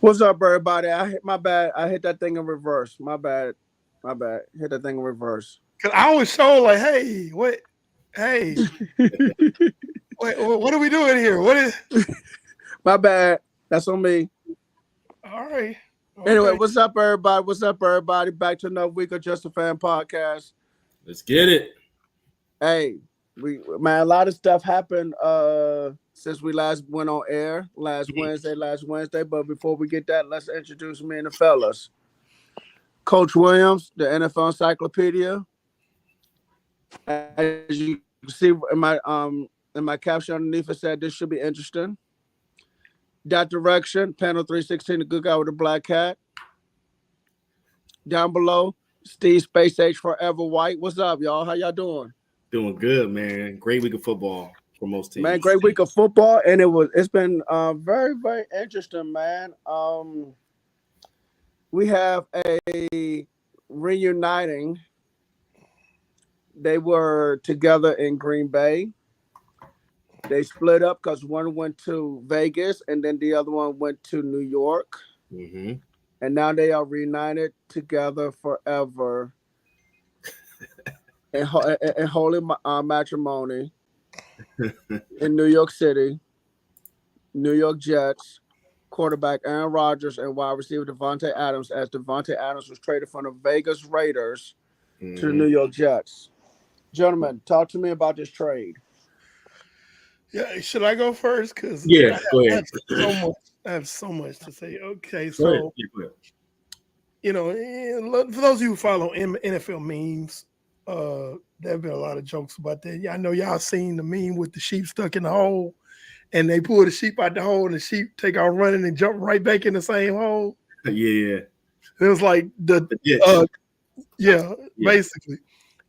What's up, everybody? My bad. I hit that thing in reverse. My bad. My bad. Hit that thing in reverse. Cause I was showing like, hey, what? Hey, what are we doing here? What is? My bad. That's on me. All right. Anyway, Okay. what's up, everybody? What's up, everybody? Back to another week of Just a Fan podcast. Let's get it. Hey, a lot of stuff happened since we last went on air last Wednesday. But before we get that, let's introduce me and the fellas. Coach Williams, the NFL Encyclopedia. As you can see in my caption underneath, it said this should be interesting. That direction, panel 316, the good guy with the black hat. Down below, Steve Space Age Forever White. What's up, y'all? How y'all doing? Doing good, man. Great week of football for most teams. Man, great week of football, and it's been very, very interesting, man. We have a reuniting. They were together in Green Bay. They split up because one went to Vegas and then the other one went to New York. Mm-hmm. And now they are reunited together forever in holy matrimony in New York City. New York Jets, quarterback Aaron Rodgers and wide receiver Davante Adams, as Davante Adams was traded from the Vegas Raiders to the New York Jets. Gentlemen, talk to me about this trade. Yeah, should I go first? Because go ahead. I have so much to say. Okay, Go so ahead. For those of you who follow NFL memes, there have been a lot of jokes about that. Yeah, I know y'all seen the meme with the sheep stuck in the hole, and they pull the sheep out the hole, and the sheep take off running and jump right back in the same hole. Yeah. It was like basically.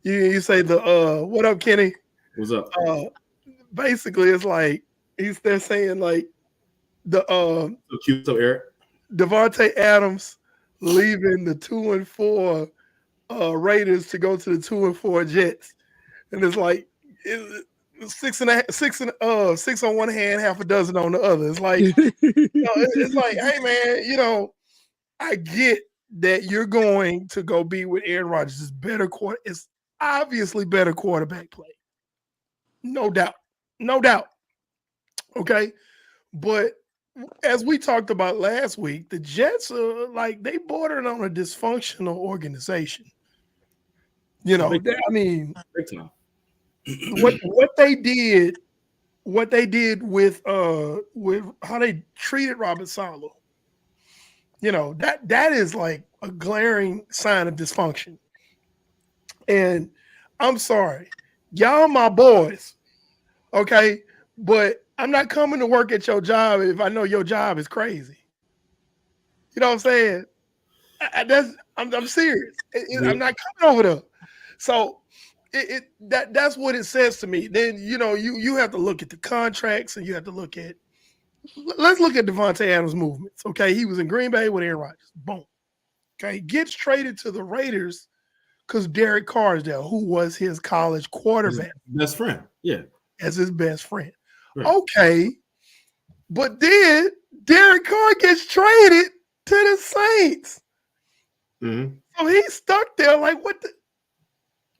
You say what up, Kenny? What's up? Basically, it's like they're saying like the so cute, so Eric Davante Adams leaving the 2-4 Raiders to go to the 2-4 Jets, and it's like six on one hand, half a dozen on the other. It's like it's like, hey man, I get that you're going to go be with Aaron Rodgers. It's obviously better quarterback play, no doubt. Okay, but as we talked about last week, the Jets are they bordered on a dysfunctional organization. Big time. what they did with how they treated Robert Saleh, that is like a glaring sign of dysfunction. And I'm sorry, y'all my boys, okay, but I'm not coming to work at your job if I know your job is crazy. You know what I'm saying? I'm serious. I'm not coming over there. So that's what it says to me. Then you have to look at the contracts, and you have to look at. Let's look at Davante Adams' movements. Okay, he was in Green Bay with Aaron Rodgers. Boom. Okay, he gets traded to the Raiders because Derek Carr is there, who was his college quarterback, his best friend. Yeah, as his best friend. Right. Okay, but then Derek Carr gets traded to the Saints. Mm-hmm. So he's stuck there like, what the?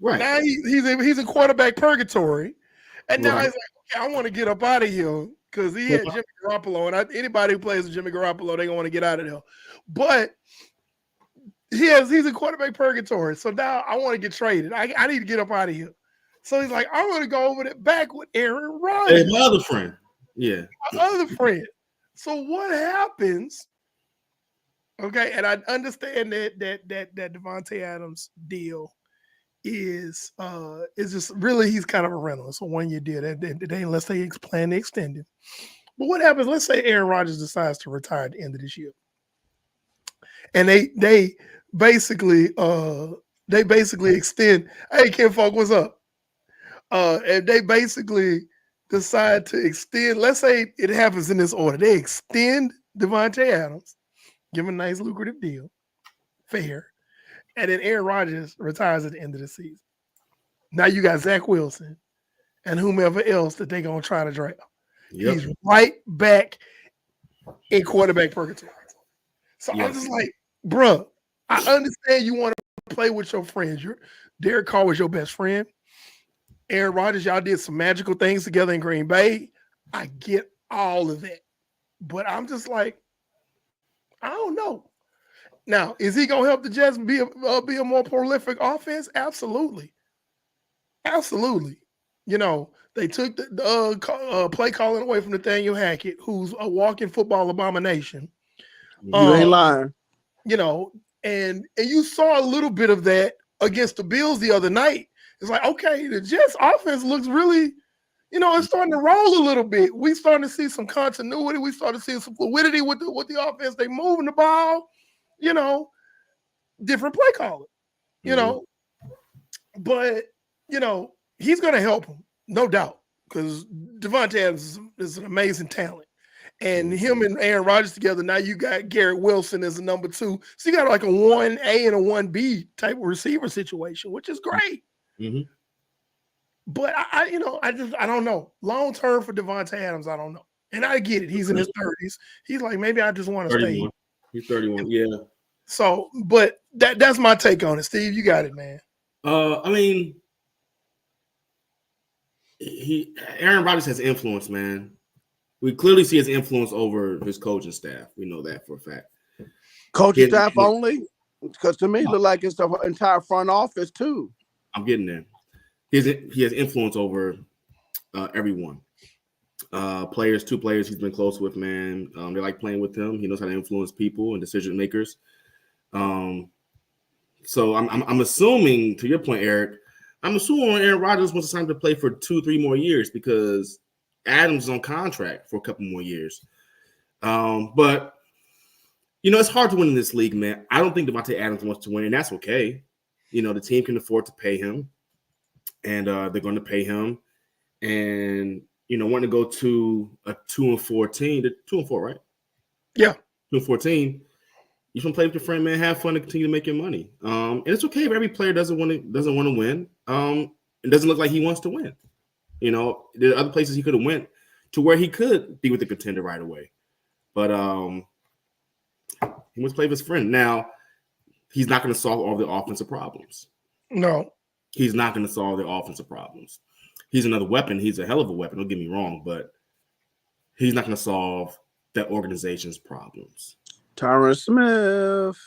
Right. Now he's in quarterback purgatory. And now he's like, okay, I want to get up out of here because he had Jimmy Garoppolo. And anybody who plays with Jimmy Garoppolo, they're going to want to get out of there. But he's in quarterback purgatory. So now I want to get traded. I need to get up out of here. So he's like, I'm going to go over there back with Aaron Rodgers. Hey, my other friend. Yeah. My other friend. So what happens? Okay, and I understand that Davante Adams deal is just really, he's kind of a rental. It's a 1-year deal. Unless they plan to extend it. But what happens? Let's say Aaron Rodgers decides to retire at the end of this year, and they basically they basically extend. Hey, Ken Folk, what's up? And they basically decide to extend. Let's say it happens in this order. They extend Devontae Adams, give him a nice lucrative deal, fair, and then Aaron Rodgers retires at the end of the season. Now you got Zach Wilson and whomever else that they're gonna try to draft. Yep. He's right back in quarterback purgatory. So Yeah. I'm just like, bro, I understand you want to play with your friends. Derek Carr was your best friend. Aaron Rodgers, y'all did some magical things together in Green Bay. I get all of that. But I'm just like, I don't know. Now, is he going to help the Jets be a more prolific offense? Absolutely. Absolutely. You know, they took the play calling away from Nathaniel Hackett, who's a walking football abomination. You ain't lying. You know, and you saw a little bit of that against the Bills the other night. It's like, okay, the Jets offense looks really, you know, it's starting to roll a little bit. We starting to see some continuity. We started to see some fluidity with the offense. They moving the ball, you know, different play calling, you know. But, you know, he's going to help him, no doubt, because Devontae Adams is an amazing talent. And him and Aaron Rodgers together, now you got Garrett Wilson as a number 2. So you got like a 1A and a 1B type of receiver situation, which is great. Mm-hmm. But I don't know. Long term for Devontae Adams, I don't know. And I get it. He's in his 30s. He's like, maybe I just want to stay. He's 31. Yeah. So, but that's my take on it. Steve, you got it, man. I mean, Aaron Rodgers has influence, man. We clearly see his influence over his coaching staff. We know that for a fact. Coaching staff only? Because to me, it look like it's the entire front office too. I'm getting there. He has influence over everyone. Players, 2 players he's been close with, man. They like playing with him. He knows how to influence people and decision makers. So I'm assuming, to your point, Eric, I'm assuming Aaron Rodgers wants to sign to play for 2-3 more years because Adams is on contract for a couple more years. But, you know, it's hard to win in this league, man. I don't think Devontae Adams wants to win, and that's okay. You know, the team can afford to pay him, and they're going to pay him. And, you know, wanting to go to a 2-4 team, 2-4, right? Yeah. 2-4 team. You can play with your friend, man. Have fun and continue to make your money. And it's okay if every player doesn't want to win. It doesn't look like he wants to win. You know, there are other places he could have went to where he could be with the contender right away. But he wants to play with his friend. Now, he's not going to solve all the offensive problems. No. He's not going to solve the offensive problems. He's another weapon. He's a hell of a weapon. Don't get me wrong, but he's not going to solve that organization's problems. Tyron Smith.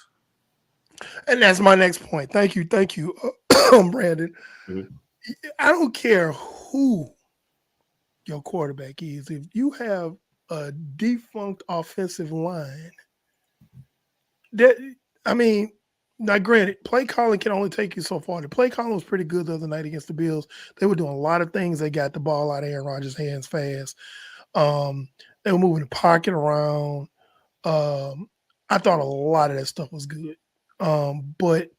And that's my next point. Thank you, Brandon. Mm-hmm. I don't care who your quarterback is. If you have a defunct offensive line, now granted, play calling can only take you so far. The play calling was pretty good the other night against the Bills. They were doing a lot of things. They got the ball out of Aaron Rodgers' hands fast. They were moving the pocket around. I thought a lot of that stuff was good. But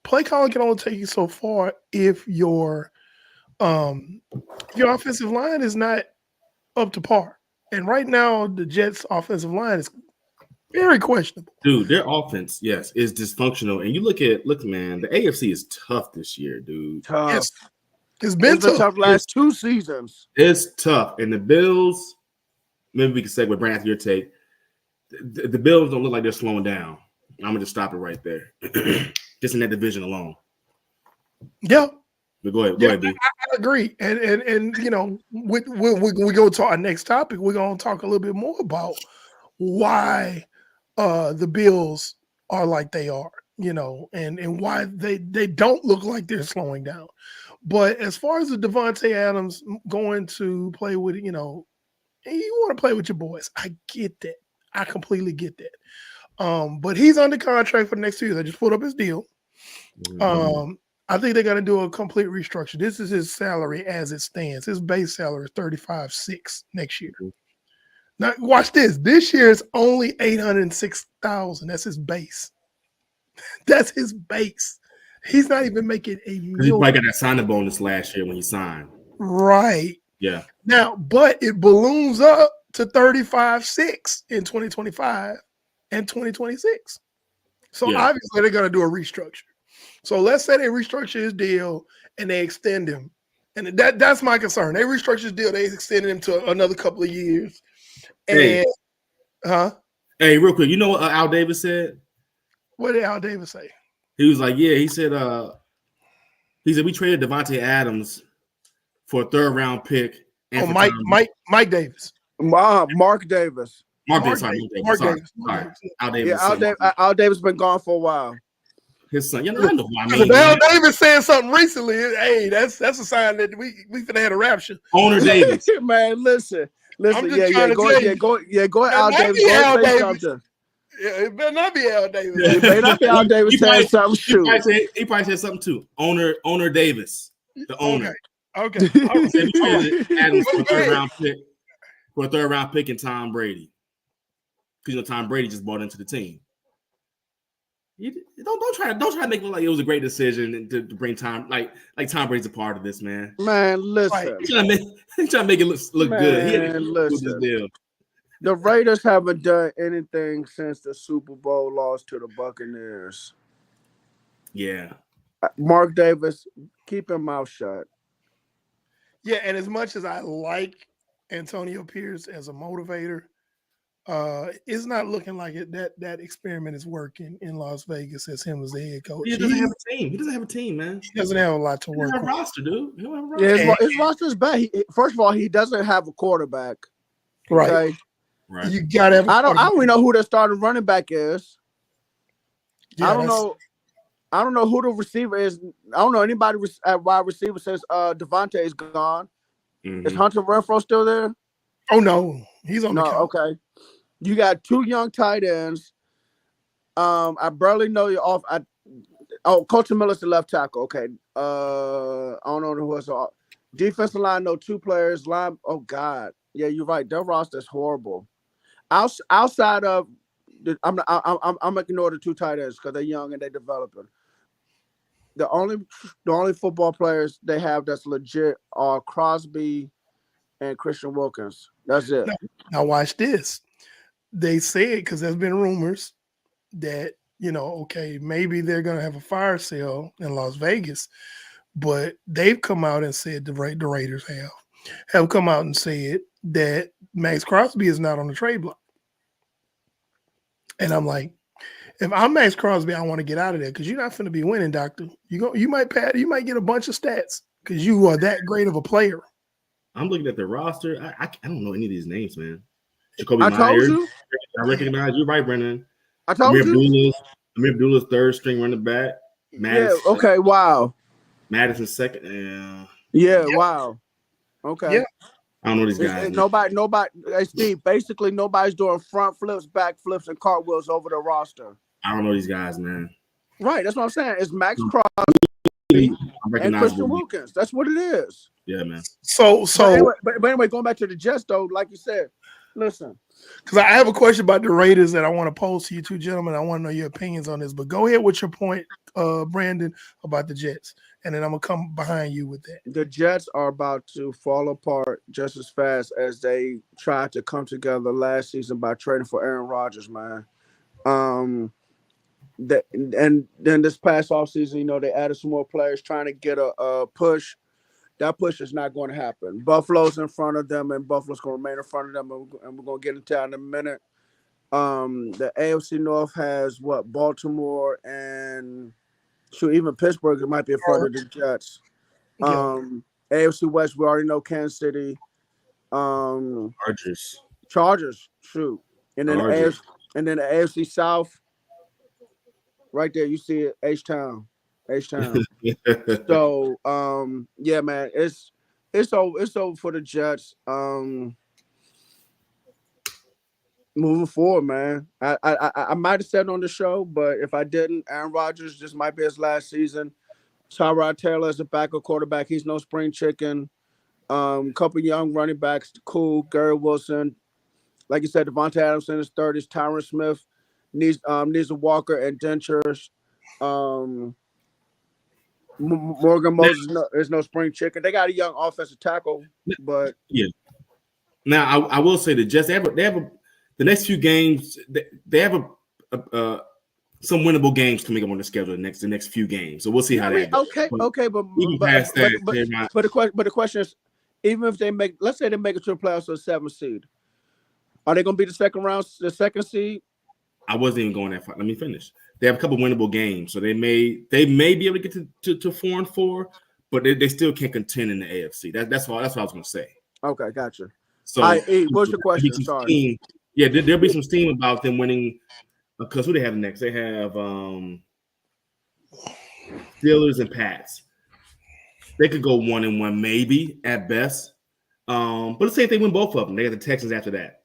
play calling can only take you so far if your offensive line is not up to par. And right now, the Jets' offensive line is very questionable. Dude, their offense, yes, is dysfunctional. And you look, man, the AFC is tough this year, dude. Tough. It's been tough last 2 seasons. It's tough. And the Bills, maybe we can segue, Brand, after your take. The Bills don't look like they're slowing down. I'm going to just stop it right there. Just in that division alone. Yeah. But go ahead, B. I agree. And you know, when we go to our next topic, we're going to talk a little bit more about why the Bills are like they are, you know, and why they don't look like they're slowing down. But as far as the Devontae Adams going to play with, you know, you want to play with your boys. I get that. I completely get that. But he's under contract for the next 2 years. I just pulled up his deal. Mm-hmm. I think they're going to do a complete restructure. This is his salary as it stands. His base salary is $35,600 next year. Now, watch this. This year is only $806,000. That's his base. That's his base. He's not even making a Because he million. probably got that signing bonus last year when he signed. Right. Yeah. Now, but it balloons up to 35.6 in 2025 and 2026. So Yeah. obviously they're going to do a restructure. So let's say they restructure his deal and they extend him. And that's my concern. They restructure his deal, they extended him to another couple of years. And Hey, real quick, you know what Al Davis said? What did Al Davis say? He was like, yeah, he said we traded Devontae Adams for a 3rd round pick. And Mike Davis. Mark Davis. Mark Davis. Al Davis. Yeah, Al Davis been gone for a while. His son. You know, I know who I mean. If Al Davis said something recently, hey, that's a sign that we finna have a rapture. Owner Davis. Man, listen. Go ahead, Al Davis. Al Davis. Something. Yeah, it better not be Al Davis. It better not be Al Davis saying something. Shoot. He probably said something too. Owner Davis, the owner. Okay. Adams for a 3rd round pick and Tom Brady. Because Tom Brady just bought into the team. Don't try to make it look like it was a great decision to bring Tom like Tom Brady's a part of this, man. Man, listen. He's trying to make it look good. Listen. The Raiders haven't done anything since the Super Bowl loss to the Buccaneers. Yeah. Mark Davis, keep your mouth shut. Yeah, and as much as I like Antonio Pierce as a motivator, it's not looking like that experiment is working in Las Vegas as him as the head coach. He doesn't have a team, man. He doesn't have a lot to work with. Roster, dude. Yeah, his roster's bad. First of all, he doesn't have a quarterback. Right. Okay? Right. You gotta have I don't even know who the starting running back is. Yeah, I don't know who the receiver is. I don't know anybody at wide receiver since Devontae is gone. Mm-hmm. Is Hunter Renfrow still there? Oh no, he's on the couch. Okay. You got 2 young tight ends. I barely know you off. Coach Miller's the left tackle. Okay. I don't know who else. Defensive line, no 2 players. Line. Oh God. Yeah, you're right. Their roster's horrible. Outside of, I'm ignoring the 2 tight ends because they're young and they're developing. The only football players they have that's legit are Crosby and Christian Wilkins. That's it. Now watch this. They said, because there's been rumors that, okay, maybe they're going to have a fire sale in Las Vegas, but they've come out and said, the Raiders have come out and said that Max Crosby is not on the trade block. And I'm like, if I'm Max Crosby, I want to get out of there because you're not going to be winning, doctor. You might get a bunch of stats because you are that great of a player. I'm looking at the roster. I don't know any of these names, man. Jacoby Myers. I recognize you, right, Brennan? I told you. Amir Abdullah's 3rd string running back. Madison, yeah. Okay. Wow. Madison 2nd. Yeah. Wow. Okay. Yeah. I don't know these guys. Nobody. Hey, Steve. Basically, nobody's doing front flips, back flips, and cartwheels over the roster. I don't know these guys, man. Right. That's what I'm saying. It's Max Crosby and Christian Wilkins. That's what it is. Yeah, man. So. But anyway, going back to the Jets, though, like you said, listen. Because I have a question about the Raiders that I want to pose to you 2 gentlemen. I want to know your opinions on this. But go ahead with your point, Brandon, about the Jets. And then I'm going to come behind you with that. The Jets are about to fall apart just as fast as they tried to come together last season by trading for Aaron Rodgers, man. And then this past offseason, they added some more players trying to get a push. That push is not going to happen. Buffalo's in front of them, and Buffalo's going to remain in front of them, and we're going to get into that in a minute. The AFC North has Baltimore and even Pittsburgh. It might be in front of the Jets. AFC West, we already know Kansas City. Chargers. Shoot, and then the AFC South. Right there, you see it. H-Town. So, yeah, man, it's over for the Jets. Moving forward, man. I might have said on the show, but if I didn't, Aaron Rodgers just might be his last season. Tyrod Taylor is a backup quarterback. He's no spring chicken. Couple young running backs, cool. Gary Wilson, like you said, Devontae Adams in his 30s. Tyron Smith needs a walker and dentures. Morgan Moses is no spring chicken. They got a young offensive tackle, but yeah. Now I will say the Jets they have the next few games they have some winnable games coming up on the schedule the next few games. So we'll see how that goes. Okay, but the question is, even if they let's say they make it to the playoffs or the 7th seed, are they going to be the second seed? I wasn't even going that far. Let me finish. They have a couple winnable games, so they may be able to get to 4-4, but they still can't contend in the AFC. That's what I was going to say. Okay, gotcha. So, what's your question? Sorry. There'll be some steam about them winning. Because who they have next? They have Steelers and Pats. They could go 1-1 maybe at best. But let's say if they win both of them, they got the Texans after that.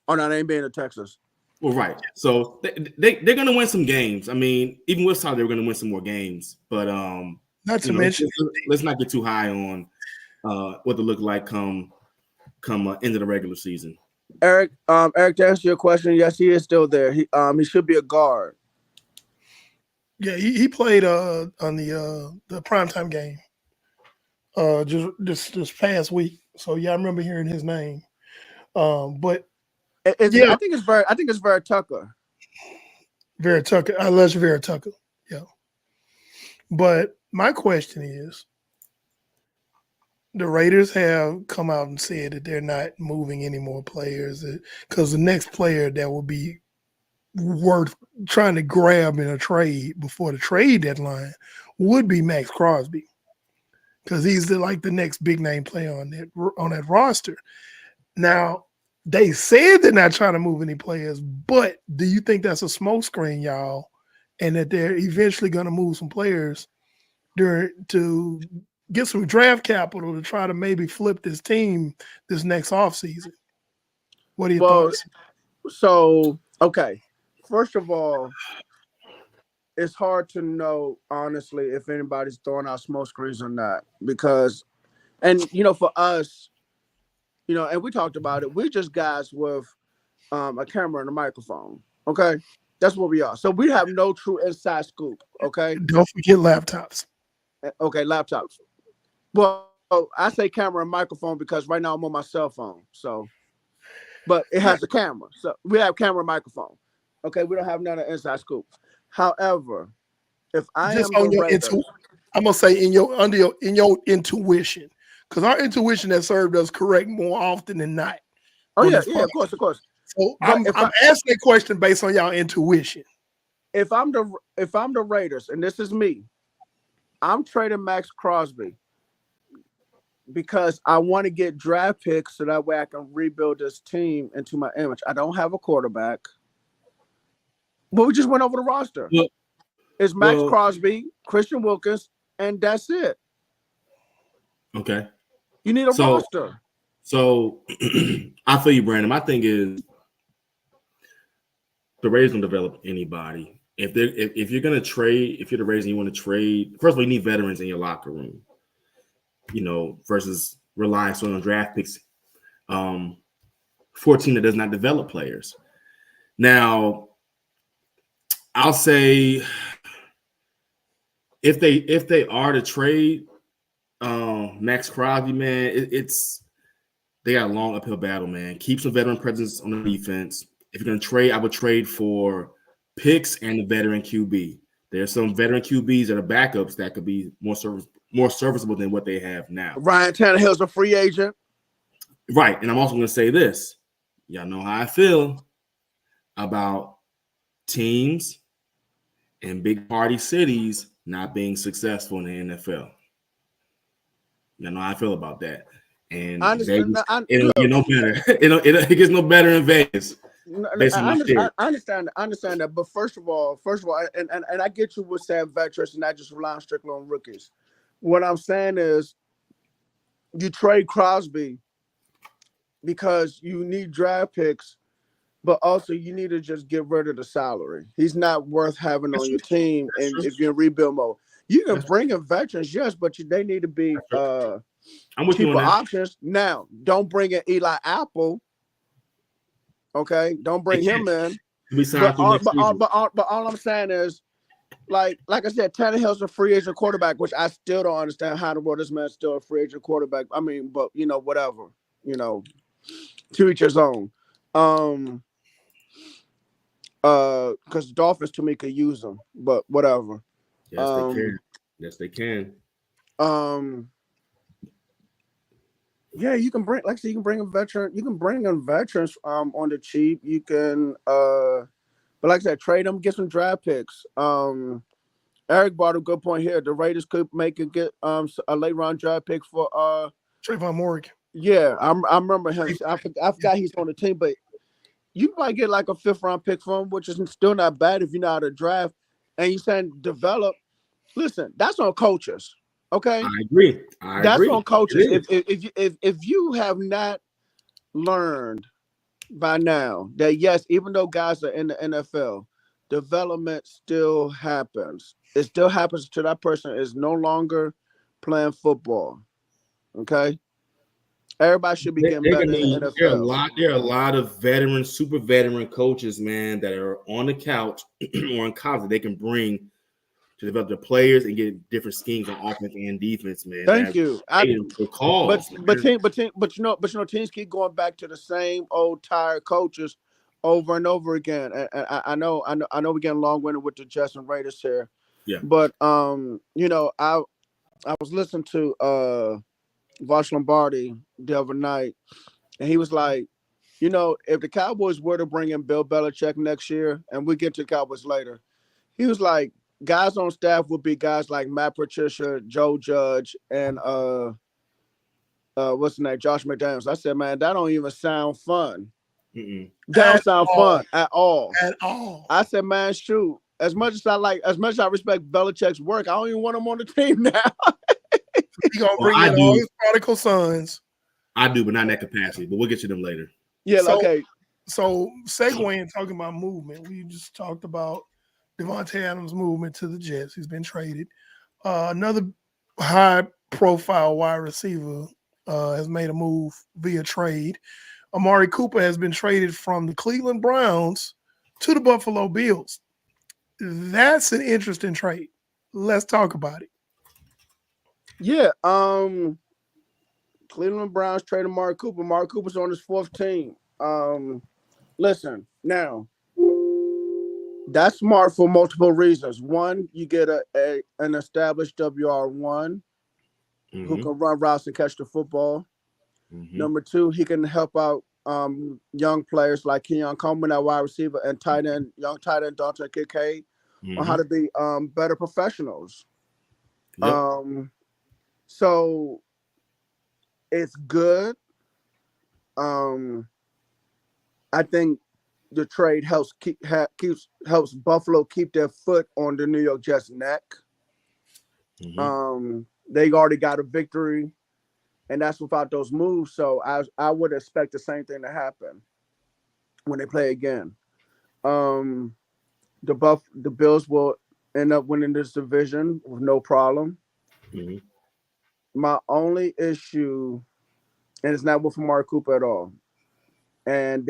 Oh no, they ain't being the Texans. Well, right. So they're going to win some games. I mean, even with South, they're going to win some more games. But not to mention, let's not get too high on what they look like come end of the regular season. Eric, to answer your question, yes, he is still there. He should be a guard. Yeah, he played on the primetime game just this past week. So yeah, I remember hearing his name. But I think it's Vera Tucker. Vera Tucker. I love Vera Tucker. Yeah. But my question is, the Raiders have come out and said that they're not moving any more players because the next player that will be worth trying to grab in a trade before the trade deadline would be Max Crosby, because he's the next big name player on that roster. Now, they said they're not trying to move any players, but do you think that's a smokescreen, y'all, and that they're eventually going to move some players to get some draft capital to try to maybe flip this team this next offseason? What are your thoughts? So, okay. First of all, it's hard to know, honestly, if anybody's throwing out smoke screens or not. Because, for us, and we talked about it, we're just guys with a camera and a microphone, okay? That's what we are. So we have no true inside scoop, okay? Don't forget laptops. Okay, laptops. Well, I say camera and microphone because right now I'm on my cell phone. So, but it has a camera. So we have camera and microphone. Okay, we don't have none of inside scoop. However, if I just am on your I'm gonna say in your intuition, because our intuition has served us correct more often than not. Oh yeah, of course. So I'm asking a question based on y'all intuition. If I'm the Raiders, and this is me, I'm trading Max Crosby because I want to get draft picks so that way I can rebuild this team into my image. I don't have a quarterback, but we just went over the roster. Yeah. It's Max Crosby, Christian Wilkins, and that's it. Okay. You need a roster. So I feel you, Brandon. My thing is the Raiders don't develop anybody. If you're gonna trade, if you're the Raiders and you want to trade, first of all, you need veterans in your locker room. Versus relying on draft picks, 14 that does not develop players. Now, I'll say if they are to trade Max Crosby, man, they got a long uphill battle, man. Keep some veteran presence on the defense. If you're gonna trade, I would trade for picks and a veteran QB. There's some veteran QBs that are backups that could be more serviceable than what they have now. Ryan Tannehill's a free agent. Right. And I'm also going to say this. Y'all know how I feel about teams in big party cities not being successful in the NFL. Y'all know how I feel about that. And I understand. Vegas, it'll get no better. It gets no better in Vegas. I understand that. But first of all, and I get you with saying veterans and not just relying strictly on rookies. What I'm saying is you trade Crosby because you need draft picks, but also you need to just get rid of the salary. He's not worth having on your team, and if you're in rebuild mode. You can bring in veterans, yes, but they need to be cheaper options. Now, don't bring in Eli Apple. Okay, don't bring him in. But all I'm saying is, like I said, Tannehill's a free agent quarterback, which I still don't understand how the world this man's still a free agent quarterback. I mean, but whatever. To each his own. Because the Dolphins to me could use him, but whatever. Yes, they can. Yes, they can. Yeah, you can bring, like I said, you can bring a veteran. You can bring in veterans on the cheap. You can but like I said, trade them, get some draft picks. Eric brought a good point here. The Raiders could get a late round draft pick for Trayvon Morgan. Yeah, I remember him. I forgot he's on the team, but you might get like a 5th round pick from him, which is still not bad if you know how to draft. And you saying develop. Listen, that's on coaches. Okay, I agree. That's on coaches. If you have not learned by now that yes, even though guys are in the NFL, development still happens. It still happens to that person is no longer playing football. Okay, everybody should be getting better in the NFL. There are a lot of veteran, super veteran coaches, man, that are on the couch or in college that they can bring to develop the players and get different schemes on offense and defense, man. Thank you. But teams keep going back to the same old tired coaches over and over again. And I know we're getting long-winded with the Jets and Raiders here. Yeah. But I was listening to Vosh Lombardi the other night, and he was like, if the Cowboys were to bring in Bill Belichick next year, and we get to the Cowboys later, he was like, guys on staff would be guys like Matt Patricia, Joe Judge, and what's the name, Josh McDaniels. I said, man, that don't even sound fun. Mm-mm. That don't sound fun at all. At all. I said, man, shoot. As much as I respect Belichick's work, I don't even want him on the team now. He's gonna bring in all his prodigal sons. I do, but not in that capacity. But we'll get to them later. Yeah, okay. So segueing talking about movement, we just talked about Davante Adams' movement to the Jets. He's been traded. Another high-profile wide receiver has made a move via trade. Amari Cooper has been traded from the Cleveland Browns to the Buffalo Bills. That's an interesting trade. Let's talk about it. Yeah. Cleveland Browns traded Amari Cooper. Amari Cooper's on his 4th team. Listen, now, that's smart for multiple reasons. One, you get an established WR1 who can run routes and catch the football. Mm-hmm. Number 2, he can help out young players like Kenyon Coleman, that wide receiver, and young tight end Dante Kincaid on how to be better professionals. Yep. So it's good. I think the trade helps Buffalo keep their foot on the New York Jets' neck. Mm-hmm. They already got a victory, and that's without those moves. So I would expect the same thing to happen when they play again. The Bills will end up winning this division with no problem. Mm-hmm. My only issue, and it's not with Amari Cooper at all, and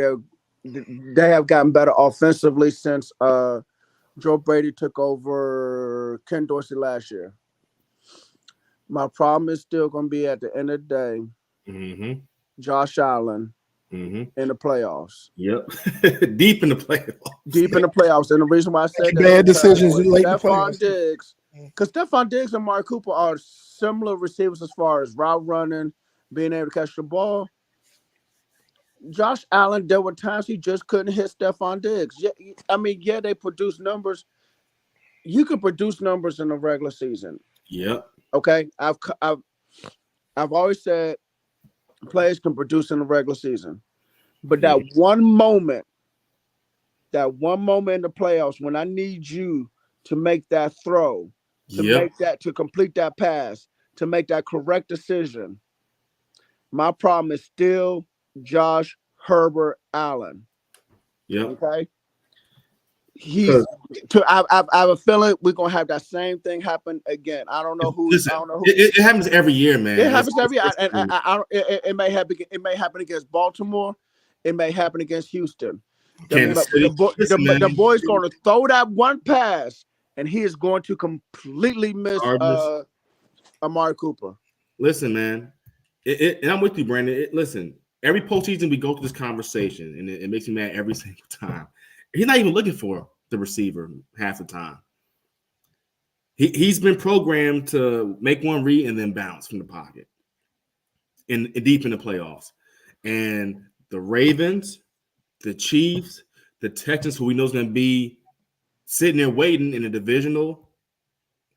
they have gotten better offensively since Joe Brady took over Ken Dorsey last year. My problem is still going to be at the end of the day, Josh Allen in the playoffs. Yep. Deep in the playoffs. And the reason why I said bad decisions late in the playoffs. Diggs, because Stephon Diggs and Amari Cooper are similar receivers as far as route running, being able to catch the ball. Josh Allen, there were times he just couldn't hit Stephon Diggs. Yeah, they produce numbers. You can produce numbers in the regular season. Yep. Okay. I've always said players can produce in the regular season, but that one moment in the playoffs when I need you to make that throw, to complete that pass, to make that correct decision. My problem is still Josh Herbert Allen. Yeah. Okay. I have a feeling we're gonna have that same thing happen again. I don't know who. It happens every year, man. It happens every year, and it may happen. It may happen against Baltimore. It may happen against Houston. The boy's gonna throw that one pass, and he is going to completely miss Cardinals. Amari Cooper. Listen, man, and I'm with you, Brandon. Listen, every postseason we go through this conversation, and it makes me mad every single time. He's not even looking for the receiver half the time. He's been programmed to make one read and then bounce from the pocket in deep in the playoffs. And the Ravens, the Chiefs, the Texans, who we know is going to be sitting there waiting in the divisional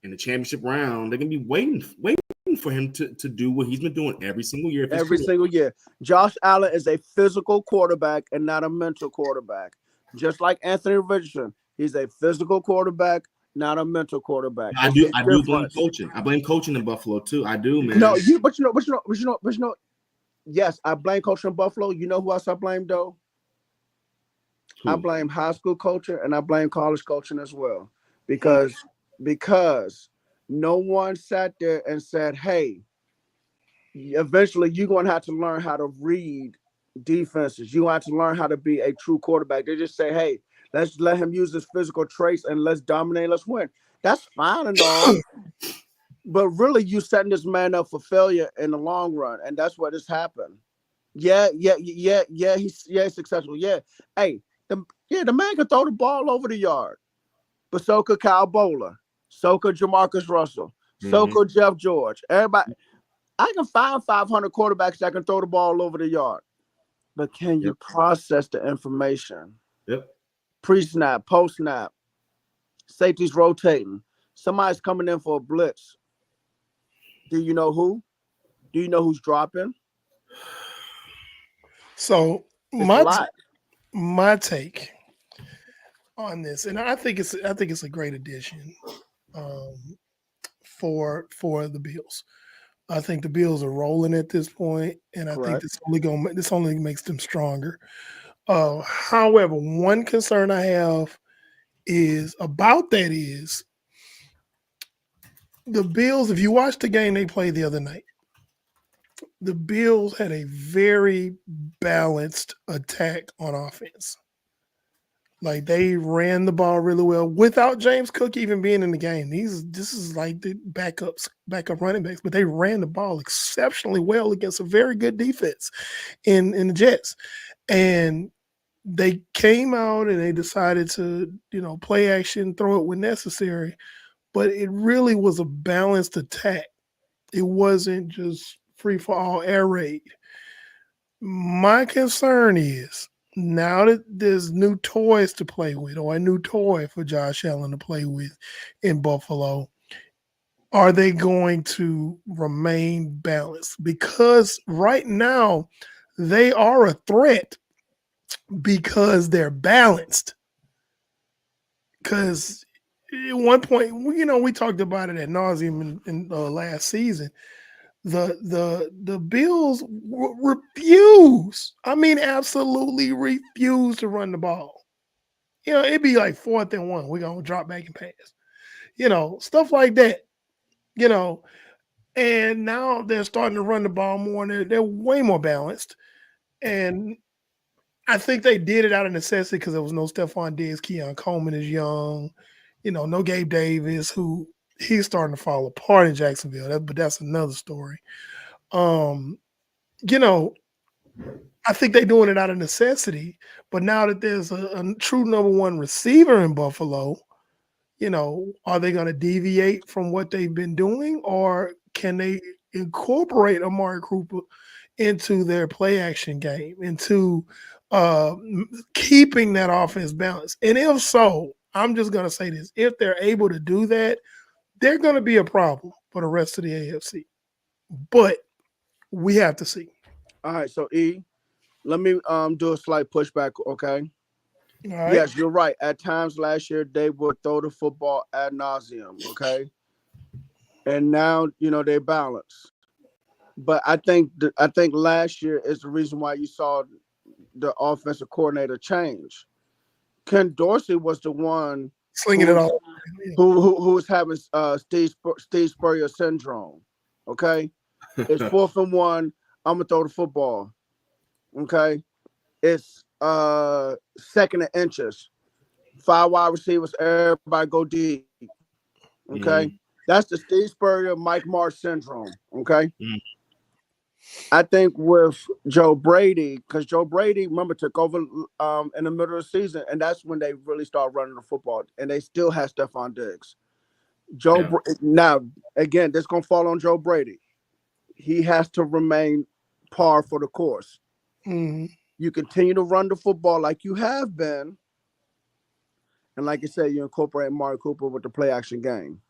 in the championship round, they're going to be waiting for him to do what he's been doing every single year. Every single year. Josh Allen is a physical quarterback and not a mental quarterback. Just like Anthony Richardson, he's a physical quarterback, not a mental quarterback. I do blame coaching. I blame coaching in Buffalo too. I do, man. No, but you know. Yes, I blame coaching in Buffalo. You know who else I blame though? Who? I blame high school coaching and I blame college coaching as well. Because no one sat there and said, hey, eventually you're going to have to learn how to read defenses. You have to learn how to be a true quarterback. They just say, hey, let's let him use his physical traits and let's dominate, let's win. That's fine and all. But really, you setting this man up for failure in the long run. And that's what has happened. Yeah, he's successful. Yeah. Hey, the man can throw the ball over the yard. But so could Kyle Bowler. So could Jamarcus Russell. So could Jeff George. Everybody. I can find 500 quarterbacks that can throw the ball over the yard. But can you process the information? Yep. Pre-snap, post-snap. Safeties rotating. Somebody's coming in for a blitz. Do you know who? Do you know who's dropping? So my take on this, and I think it's a great addition for the Bills. I think the Bills are rolling at this point, and I think this only makes them stronger. However, one concern I have is the Bills. If you watch the game they played the other night, the Bills had a very balanced attack on offense. Like they ran the ball really well without James Cook even being in the game. This is like the backup running backs, but they ran the ball exceptionally well against a very good defense in the Jets. And they came out and they decided to, play action, throw it when necessary. But it really was a balanced attack. It wasn't just free for all air raid. My concern is, now that there's new toys to play with, or a new toy for Josh Allen to play with in Buffalo, are they going to remain balanced? Because right now they are a threat because they're balanced. Because at one point, we talked about it ad nauseum in last season. The Bills refuse. I mean, absolutely refuse to run the ball. It'd be like 4th and 1. We're going to drop back and pass. Stuff like that. And now they're starting to run the ball more, and they're way more balanced. And I think they did it out of necessity because there was no Stephon Diggs. Keon Coleman is young. No Gabe Davis, who he's starting to fall apart in Jacksonville. But that's another story. I think they're doing it out of necessity. But now that there's a true number one receiver in Buffalo, are they going to deviate from what they've been doing, or can they incorporate Amari Cooper into their play action game, into keeping that offense balanced? And if so, I'm just going to say this. If they're able to do that, they're going to be a problem for the rest of the AFC. But we have to see. All right, so E, let me do a slight pushback, okay? All right. Yes, you're right. At times last year, they would throw the football ad nauseum, okay? And now, they balance. But I think last year is the reason why you saw the offensive coordinator change. Ken Dorsey was the one slinging it all, who was having Steve Spurrier syndrome. Okay, it's 4th and 1. I'm gonna throw the football. Okay, it's 2nd and inches. 5 wide receivers. Everybody go deep. Okay, that's the Steve Spurrier, Mike Marsh syndrome. Okay, I think with Joe Brady, because Joe Brady, remember, took over in the middle of the season, and that's when they really started running the football, and they still had Stephon Diggs. Now again, this gonna fall on Joe Brady. He has to remain par for the course. You continue to run the football like you have been, and like you said, you incorporate Amari Cooper with the play action game.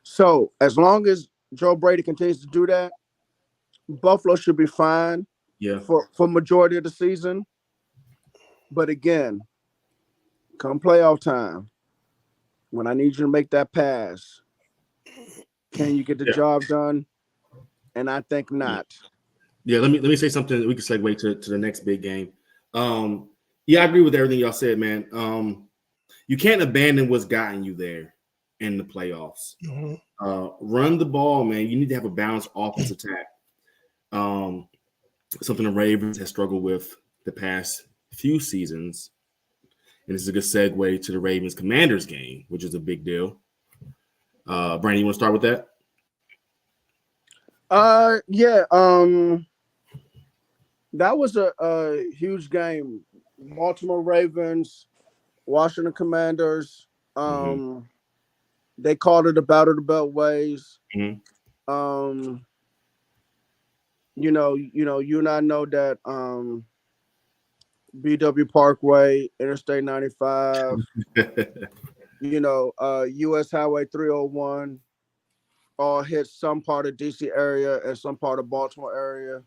So as long as Joe Brady continues to do that, Buffalo should be fine for majority of the season. But again, come playoff time, when I need you to make that pass, can you get the job done? And I think not. Yeah, let me say something. We can segue to the next big game. I agree with everything y'all said, man. You can't abandon what's gotten you there in the playoffs. Run the ball, man. You need to have a balanced offensive attack. Something the Ravens have struggled with the past few seasons. And this is a good segue to the Ravens-Commanders game, which is a big deal. Brandon, you want to start with that? That was a huge game. Baltimore Ravens, Washington Commanders. They called it a battle of the beltways. You and I know that BW Parkway, Interstate 95, US Highway 301 all hit some part of DC area and some part of Baltimore area.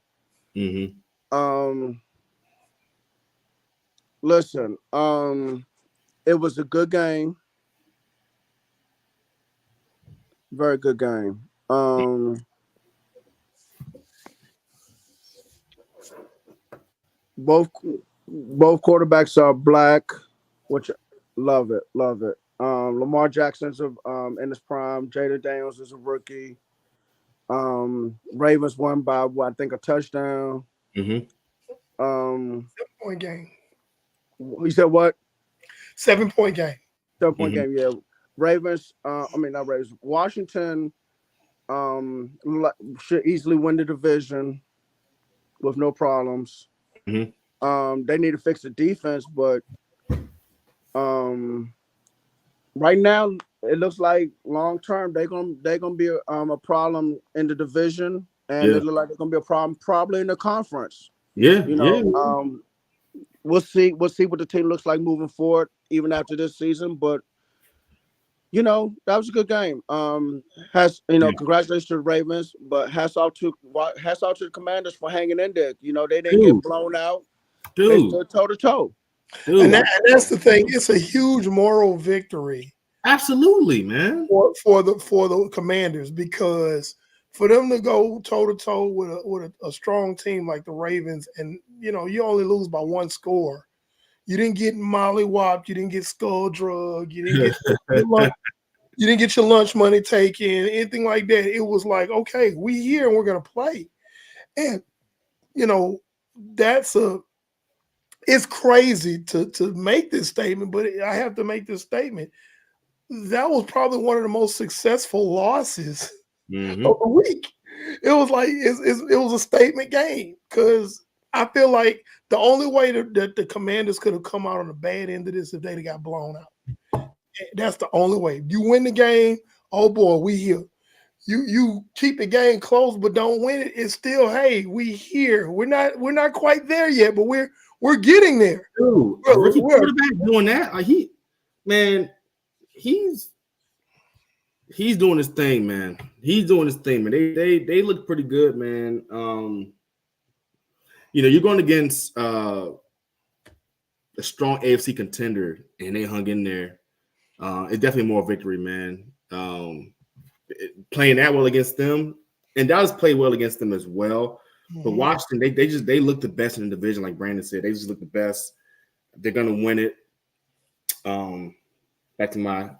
Listen, it was a good game. Very good game. Both quarterbacks are black, which love it. Lamar Jackson's in his prime. Jada Daniels is a rookie. Ravens won by I think a touchdown. 7-point game. You said what? 7-point game. 7-point game. Yeah. Ravens. Not Ravens. Washington should easily win the division with no problems. They need to fix the defense, but right now it looks like long term they're gonna be a problem in the division, and it looks like they're gonna be a problem probably in the conference. We'll see what the team looks like moving forward, even after this season. But that was a good game. Congratulations to the Ravens, but hats off to the Commanders for hanging in there. They didn't get blown out. They stood toe to toe. And that's the thing. It's a huge moral victory. Absolutely, man. For the Commanders, because for them to go toe to toe with a strong team like the Ravens, and you only lose by one score. You didn't get mollywopped. You didn't get skull drug. You didn't get your lunch money taken. Anything like that. It was like, okay, we here and we're gonna play. And it's crazy to make this statement, but I have to make this statement. That was probably one of the most successful losses of the week. It was like it was a statement game, because I feel like the only way that the Commanders could have come out on the bad end of this if they'd have got blown out. That's the only way. You win the game, oh boy, we here. You keep the game close but don't win it. It's still, hey, we here. We're not quite there yet, but we're getting there. Dude, rookie quarterback doing that? He's doing his thing, man. He's doing his thing, man. They look pretty good, man. You're going against a strong AFC contender, and they hung in there. It's definitely more victory, man. Playing that well against them, and Dallas played well against them as well. But Washington, they look the best in the division, like Brandon said. They just look the best. They're gonna win it. Back to my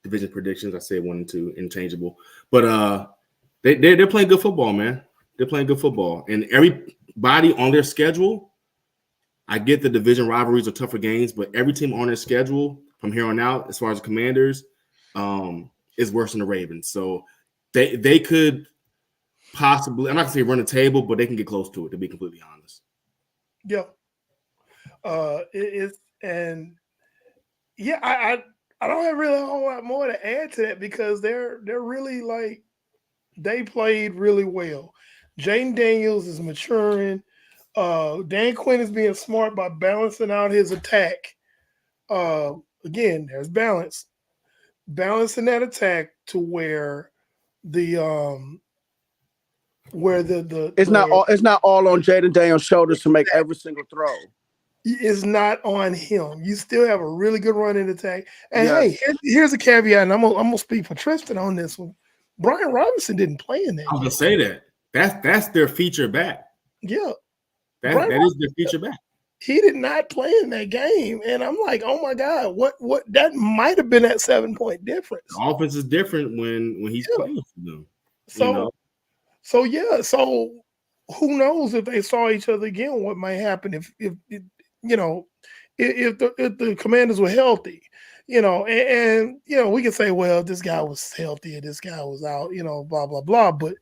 division predictions, I said 1 and 2, interchangeable. But they're playing good football, man. They're playing good football, and everybody on their schedule. I get the division rivalries are tougher games, but every team on their schedule from here on out, as far as the Commanders, is worse than the Ravens. So they could possibly, I'm not gonna say run the table, but they can get close to it, to be completely honest. Yeah. I don't have really a whole lot more to add to that because they're really like they played really well. Jaden Daniels is maturing. Dan Quinn is being smart by balancing out his attack. Again, there's balancing that attack to where it's not all on Jaden Daniels' shoulders to make every single throw. It's not on him. You still have a really good running attack. And hey, here's a caveat, and I'm gonna speak for Tristan on this one. Brian Robinson didn't play in that. I was gonna say that. That's their feature back. Yeah. That is their feature back. He did not play in that game. And I'm like, oh my God, what that might have been that 7-point difference. The offense is different when he's playing for them. So who knows if they saw each other again, what might happen if the Commanders were healthy, and we can say, well, this guy was healthy and this guy was out, blah, blah, blah. But,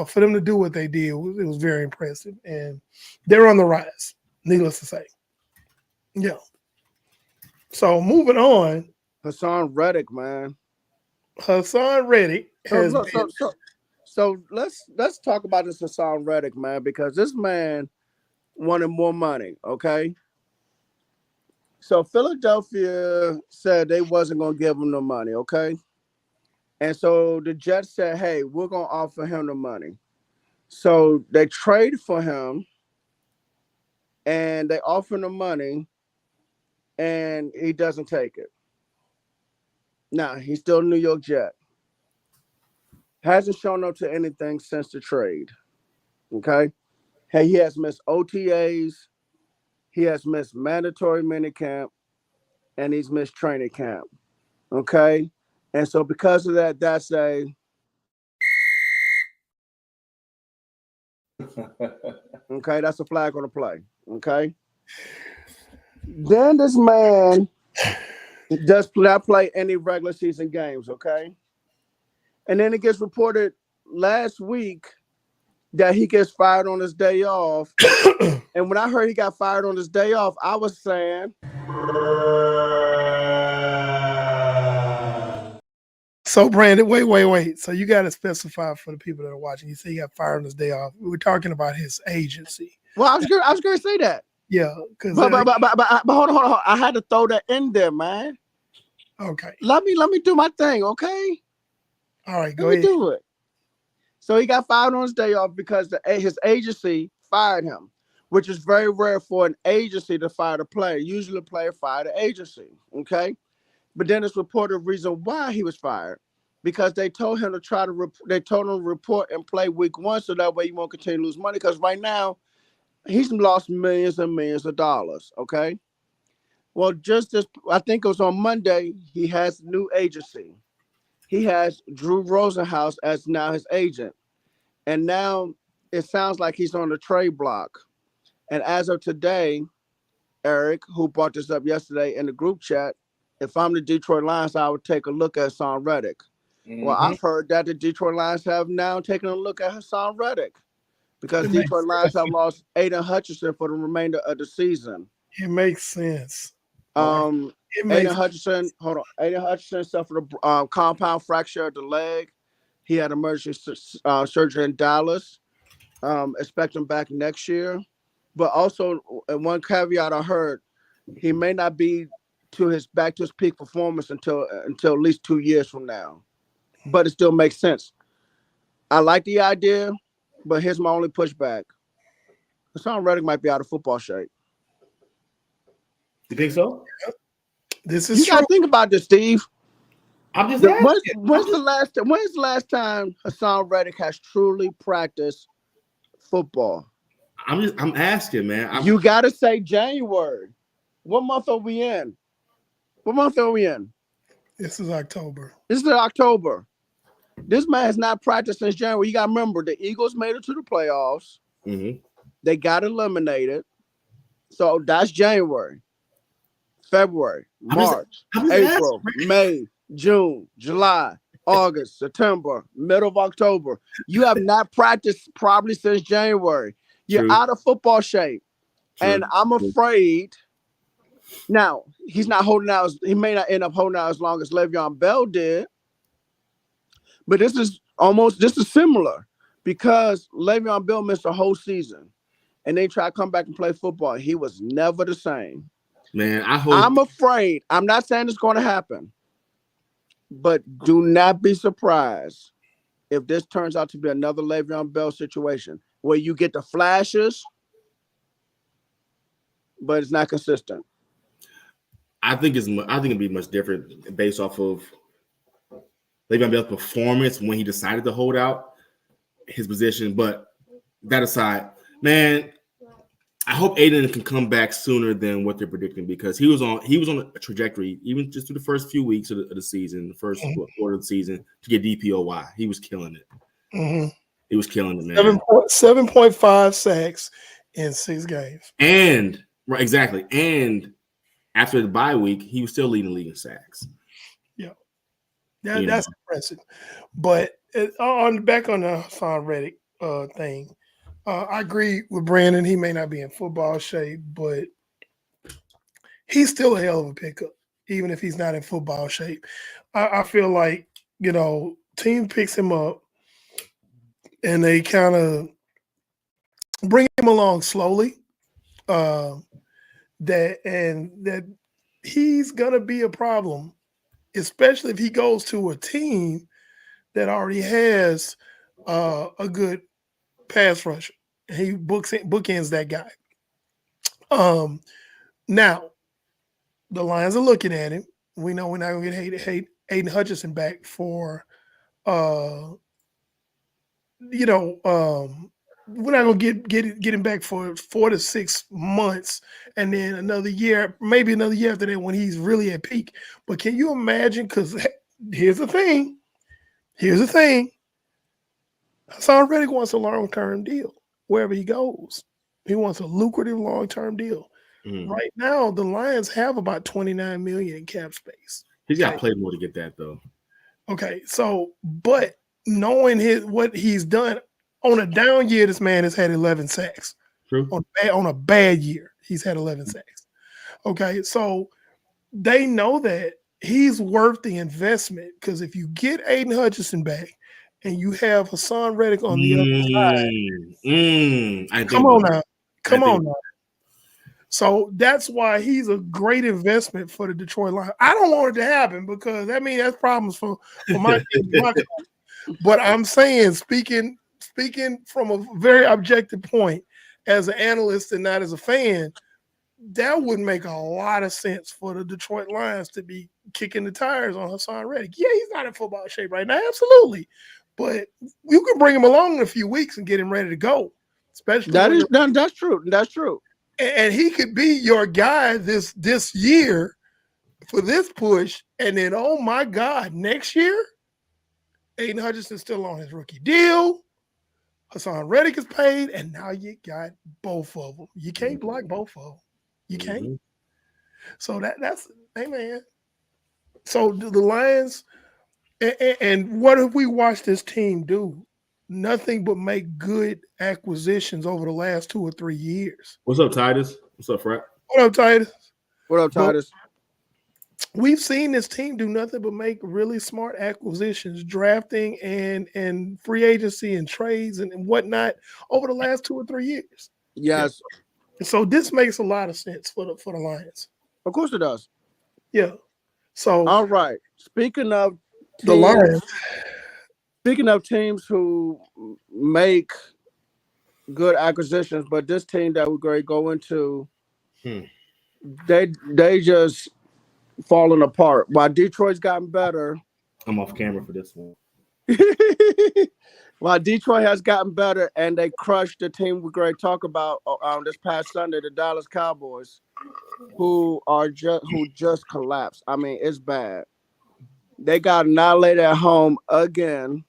for them to do what they did, it was very impressive. And they're on the rise, needless to say. Yeah. So moving on. Hassan Reddick, man. Hassan Reddick has been. So let's talk about this Hassan Reddick, man, because this man wanted more money, okay? So Philadelphia said they wasn't going to give him the money, okay? And so the Jets said, hey, we're going to offer him the money. So they trade for him, and they offer him the money, and he doesn't take it. Now, he's still a New York Jet. Hasn't shown up to anything since the trade. Okay? Hey, he has missed OTAs. He has missed mandatory minicamp. And he's missed training camp. Okay? And so because of that, that's a... Okay? That's a flag on the play. Okay? Then this man does not play any regular season games. Okay? And then it gets reported last week that he gets fired on his day off. And when I heard he got fired on his day off, I was saying. So, Brandon, wait. So you got to specify for the people that are watching. You say he got fired on his day off. We were talking about his agency. Well, I was going to say that. Yeah. But hold on. I had to throw that in there, man. Okay. Let me do my thing, okay? All right, go ahead. Let me do it. So he got fired on his day off because his agency fired him, which is very rare for an agency to fire the player. Usually the player fired the agency, okay? But then it's reported reason why he was fired, because they told him to report and play week 1 so that way he won't continue to lose money, because right now he's lost millions and millions of dollars, okay? Well, I think it was on Monday, he has a new agency. He has Drew Rosenhaus as now his agent. And now it sounds like he's on the trade block. And as of today, Eric, who brought this up yesterday in the group chat, if I'm the Detroit Lions, I would take a look at Hassan Reddick. Mm-hmm. Well, I've heard that the Detroit Lions have now taken a look at Hassan Reddick because Detroit Lions have lost Aiden Hutchinson for the remainder of the season. It makes sense. Aiden Hutchinson suffered a compound fracture of the leg. He had emergency surgery in Dallas. Expect him back next year. But also, one caveat I heard, he may not be back to his peak performance until at least 2 years from now. But it still makes sense. I like the idea, but here's my only pushback. Hassan Reddick might be out of football shape. You think so? This is you gotta think about this, Steve. I'm just asking. When's the last time Hassan Reddick has truly practiced football? I'm asking, man. You gotta say January. What month are we in? This is October. This man has not practiced since January. You gotta remember the Eagles made it to the playoffs. Mm-hmm. They got eliminated. So that's January, February, March, April, May, June, July, August, September, middle of October. You have not practiced probably since January. You're True. out of football shape. True. And I'm afraid now he's not holding out. He may not end up holding out as long as Le'Veon Bell did. But this is similar because Le'Veon Bell missed a whole season and they tried to come back and play football. He was never the same. Man, I hope. I'm afraid. I'm not saying it's going to happen, but do not be surprised if this turns out to be another Le'Veon Bell situation where you get the flashes, but it's not consistent. I think it'd be much different based off of Le'Veon Bell's performance when he decided to hold out his position. But that aside, man, I hope Aiden can come back sooner than what they're predicting because he was on a trajectory, even just through the first few weeks of the season, the first quarter of the season, to get DPOY. He was killing it. Mm-hmm. He was killing it, man. 7.5 sacks in 6 games. And right, exactly. And after the bye week, he was still leading the league in sacks. Yeah, that's impressive. But back on the Haason Reddick thing, I agree with Brandon. He may not be in football shape, but he's still a hell of a pickup, even if he's not in football shape. I feel like, team picks him up and they kind of bring him along slowly. That he's gonna be a problem, especially if he goes to a team that already has a good pass rusher. He bookends that guy. Now the Lions are looking at him. We know we're not gonna get Aiden Hutchinson back for we're not gonna get him back for 4 to 6 months, and then another year, maybe another year after that when he's really at peak. But can you imagine? Because here's the thing. Haason Reddick wants a long-term deal wherever he goes. He wants a lucrative long-term deal. Right now, the Lions have about $29 million in cap space. He's got to play more to get that, though. Okay, so but knowing what he's done on a down year, this man has had 11 sacks. True. On a bad year, he's had 11 sacks. Okay, so they know that he's worth the investment because if you get Aiden Hutchinson back and you have Haason Reddick on the other side, come on now. So that's why he's a great investment for the Detroit Lions. I don't want it to happen because that's problems for my team. But I'm saying, speaking from a very objective point, as an analyst and not as a fan, that would make a lot of sense for the Detroit Lions to be kicking the tires on Haason Reddick. Yeah, he's not in football shape right now, absolutely. But you can bring him along in a few weeks and get him ready to go. Especially that's true. That's true. And he could be your guy this year for this push. And then, oh my God, next year, Aiden Hutchinson's still on his rookie deal. Haason Reddick is paid, and now you got both of them. You can't block both of them. You can't. So that's hey man. So the Lions, and what have we watched this team do? Nothing but make good acquisitions over the last 2 or 3 years. What's up, Titus? What's up, Fred? What up, Titus? What up, Titus? We've seen this team do nothing but make really smart acquisitions, drafting and free agency and trades and whatnot over the last 2 or 3 years. Yes. And so this makes a lot of sense for the Lions. Of course it does. Yeah. So all right. Speaking of the Lions. Speaking of teams who make good acquisitions, but this team that we're going to go into, they just falling apart. While Detroit's gotten better. I'm off camera for this one. While Detroit has gotten better and they crushed the team we're going to talk about this past Sunday, the Dallas Cowboys, who just collapsed. I mean, it's bad. They got annihilated at home again,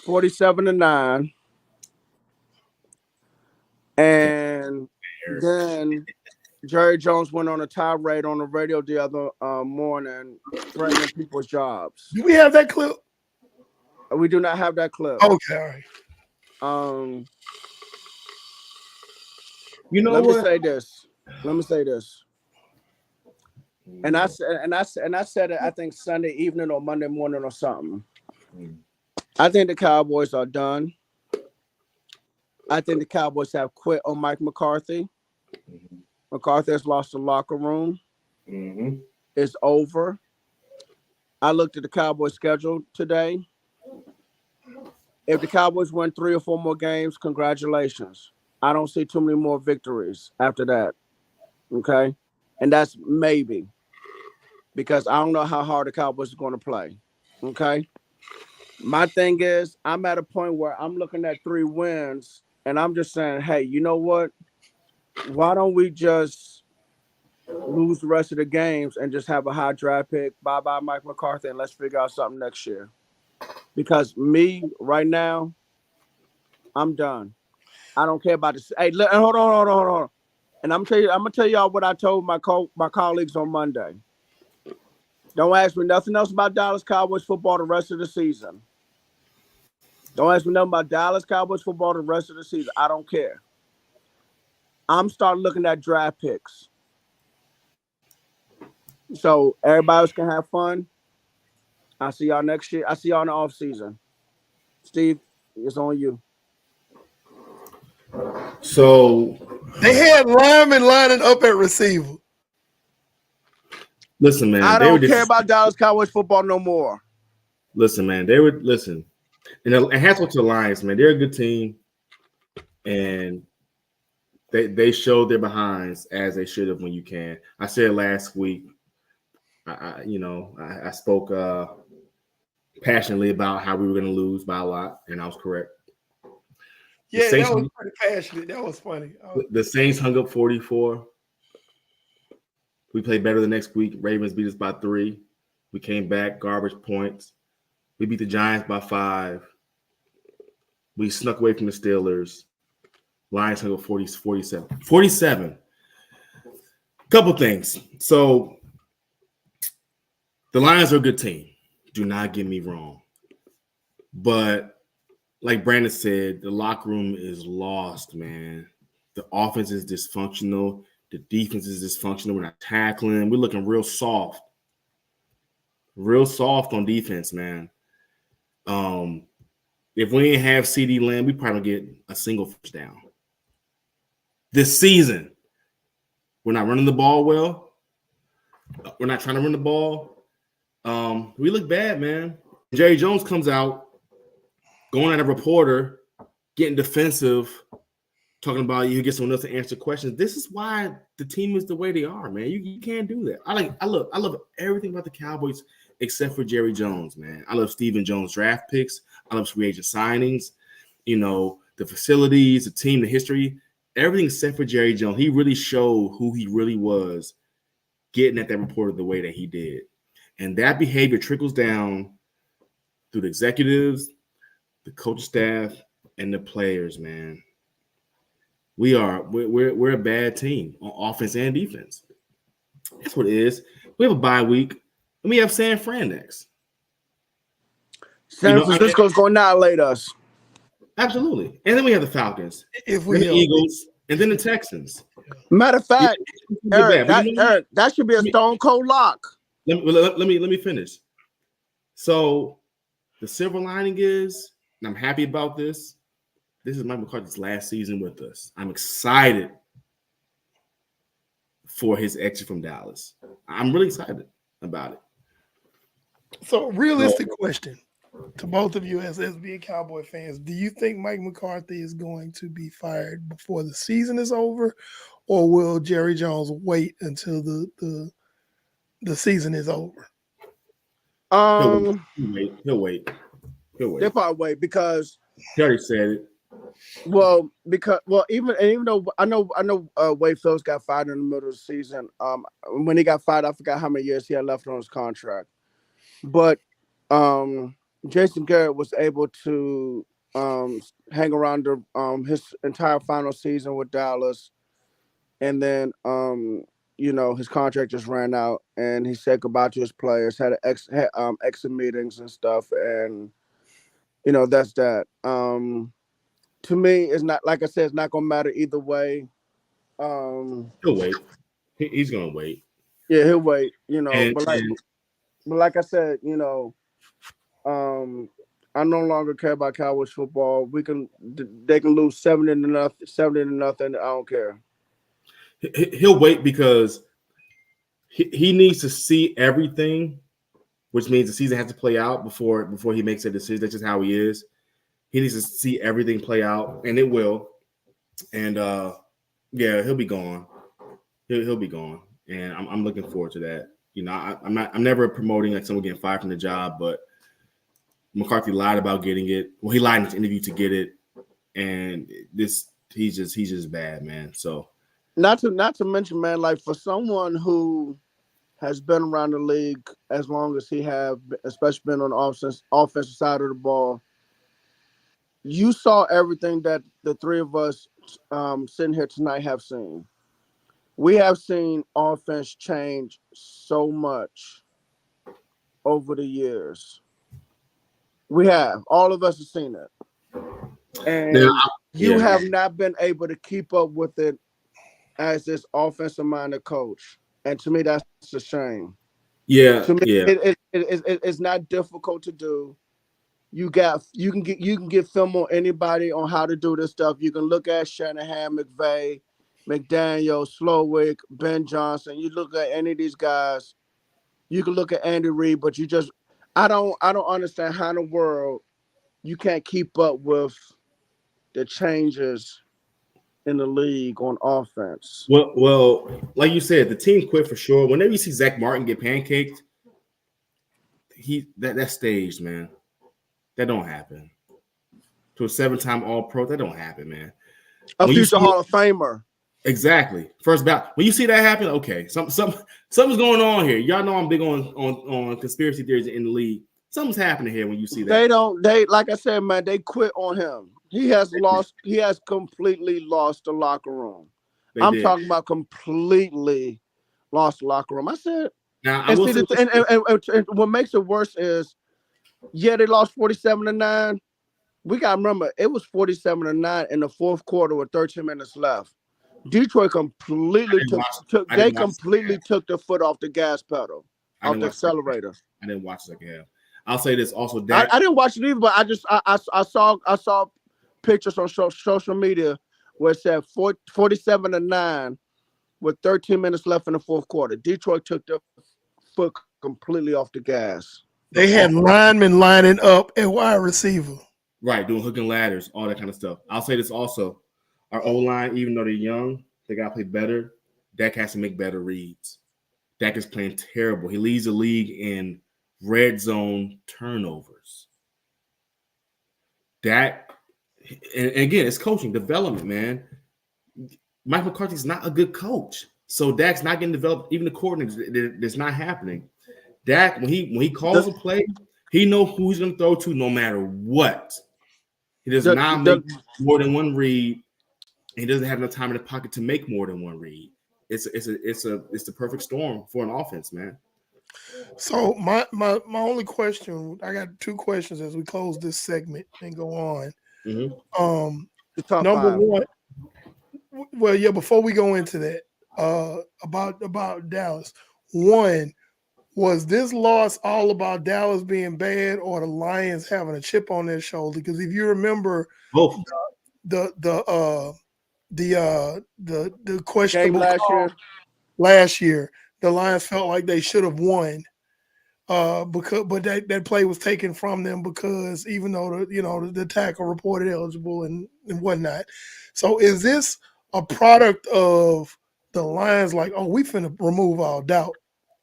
47-9. And then Jerry Jones went on a tirade on the radio the other morning, threatening people's jobs. Do we have that clip? We do not have that clip. Okay, all right. You know Let what? me say this. And I said it, I think Sunday evening or Monday morning or something. I think the Cowboys are done. I think the Cowboys have quit on Mike McCarthy. McCarthy has lost the locker room. It's over. I looked at the Cowboys schedule today. If the Cowboys win 3 or 4 more games, congratulations. I don't see too many more victories after that. Okay? And that's maybe. Because I don't know how hard the Cowboys are going to play. Okay? My thing is, I'm at a point where I'm looking at 3 wins, and I'm just saying, hey, you know what? Why don't we just lose the rest of the games and just have a high draft pick? Bye-bye, Mike McCarthy, and let's figure out something next year. Because me, right now, I'm done. I don't care about this. Hey, hold on. And I'm gonna tell y'all what I told my colleagues on Monday. Don't ask me nothing else about Dallas Cowboys football the rest of the season. Don't ask me nothing about Dallas Cowboys football the rest of the season. I don't care. I'm starting looking at draft picks. So everybody else can have fun. I'll see y'all next year. I'll see y'all in the offseason. Steve, it's on you. So they had linemen lining up at receiver. Listen, man. I don't care about Dallas Cowboys football no more. Listen, man. Listen. And hats off to the Lions, man. They're a good team. And they showed their behinds as they should have when you can. I said last week, I spoke passionately about how we were going to lose by a lot, and I was correct. Yeah, that was pretty passionate. That was funny. The Saints hung up 44. We played better the next week. Ravens beat us by 3. We came back, garbage points. We beat the Giants by 5. We snuck away from the Steelers. Lions hung up 47. Couple things. So the Lions are a good team. Do not get me wrong. But like Brandon said, the locker room is lost, man. The offense is dysfunctional. The defense is dysfunctional. We're not tackling. We're looking real soft. Real soft on defense, man. If we didn't have CeeDee Lamb, we probably get a single first down. This season, we're not running the ball well. We're not trying to run the ball. We look bad, man. Jerry Jones comes out, going at a reporter, getting defensive, talking about you get someone else to answer questions. This is why the team is the way they are, man. You can't do that. I love everything about the Cowboys except for Jerry Jones, man. I love Stephen Jones draft picks. I love free agent signings. The facilities, the team, the history, everything except for Jerry Jones. He really showed who he really was, getting at that reporter the way that he did. And that behavior trickles down through the executives, the coach staff, and the players, man. We're a bad team on offense and defense. That's what it is. We have a bye week, and we have San Fran next. San Francisco's going to annihilate us. Absolutely. And then we have the Falcons, if we the Eagles, and then the Texans. Matter of fact, Eric, that should be a stone cold lock. Let me finish. So the silver lining is, and I'm happy about this, this is Mike McCarthy's last season with us. I'm excited for his exit from Dallas. I'm really excited about it. So, realistic question to both of you as SBA Cowboy fans. Do you think Mike McCarthy is going to be fired before the season is over, or will Jerry Jones wait until the season is over? He'll wait. They'll probably wait because he already said it. Even though I know Wade Phillips got fired in the middle of the season. When he got fired, I forgot how many years he had left on his contract. But Jason Garrett was able to hang around his entire final season with Dallas. and then his contract just ran out, and he said goodbye to his players. Had exit meetings and stuff, and that's that. To me, it's not, like I said, it's not gonna matter either way. He'll wait. He's gonna wait. Yeah, he'll wait. And, But like I said, I no longer care about Cowboys football. They can lose 70-0, 70-0. I don't care. he'll wait because he needs to see everything, which means the season has to play out before he makes a decision. That's just how he is. He needs to see everything play out, and it will. And yeah, he'll be gone. He'll be gone, and I'm looking forward to that. I'm never promoting like someone getting fired from the job, but McCarthy lied about getting it. Well, he lied in his interview to get it, and he's just bad, man. So not to mention, man, like for someone who has been around the league as long as he have, especially been on the offensive side of the ball, you saw everything that the three of us sitting here tonight have seen. We have seen offense change so much over the years. We have. All of us have seen it. And you have not been able to keep up with it as this offensive-minded coach. And to me, that's a shame. Yeah. To me, it's not difficult to do. You can get film on anybody on how to do this stuff. You can look at Shanahan, McVay, McDaniel, Slowick, Ben Johnson. You look at any of these guys. You can look at Andy Reid, but I don't understand how in the world you can't keep up with the changes in the league on offense. Well, like you said, the team quit for sure. Whenever you see Zach Martin get pancaked, that's staged, man. That don't happen. To a 7-time All-Pro, that don't happen, man. A future Hall of Famer. Exactly. First ballot. When you see that happen, okay, something's going on here. Y'all know I'm big on conspiracy theories in the league. Something's happening here when you see that. They like I said, man, they quit on him. He has completely lost the locker room. I'm talking about completely lost the locker room. I said, and what makes it worse is, yeah, they lost 47-9. We got to remember, it was 47-9 in the fourth quarter with 13 minutes left. Detroit completely took their foot off the gas pedal, off the accelerator. I didn't watch the second half. I'll say this also, Dak. I didn't watch it either, but I saw pictures on social media where it said 47-9 with 13 minutes left in the fourth quarter. Detroit took their foot completely off the gas. They had linemen lining up at wide receiver. Right, doing hook and ladders, all that kind of stuff. I'll say this also. Our O-line, even though they're young, they got to play better. Dak has to make better reads. Dak is playing terrible. He leads the league in red zone turnovers. Dak, and again, it's coaching, development, man. Mike McCarthy's not a good coach. So Dak's not getting developed. Even the coordinators, it's not happening. Dak, when he calls a play, he knows who he's going to throw to no matter what. He does not make more than one read. He doesn't have enough time in the pocket to make more than one read. It's the perfect storm for an offense, man. So my only question, I got two questions as we close this segment and go on. Mm-hmm. Number one, well, yeah, before we go into that, about Dallas. One, was this loss all about Dallas being bad or the Lions having a chip on their shoulder? Because if you remember both the question last year, the Lions felt like they should have won. But that play was taken from them because even though the tackle reported eligible and whatnot. So is this a product of the Lions like, oh, we finna remove all doubt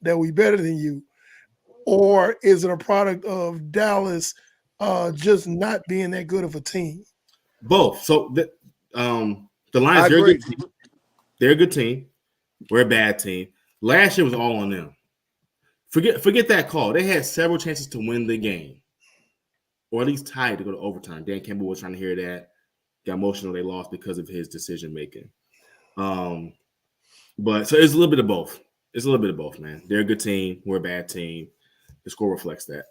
that we better than you? Or is it a product of Dallas just not being that good of a team? Both. So the Lions, they're a good team. They're a good team. We're a bad team. Last year was all on them. Forget that call. They had several chances to win the game, or at least tie it to go to overtime. Dan Campbell was trying to hear that. Got emotional. They lost because of his decision making. But so it's a little bit of both. It's a little bit of both, man. They're a good team. We're a bad team. The score reflects that.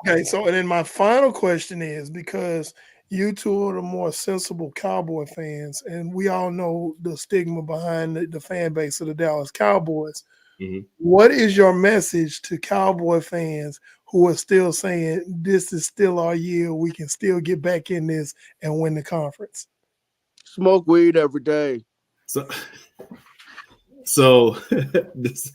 Okay, so and then my final question is, because you two are the more sensible Cowboy fans, and we all know the stigma behind the fan base of the Dallas Cowboys. Mhm. What is your message to Cowboy fans who are still saying this is still our year, we can still get back in this and win the conference? Smoke weed every day. So this,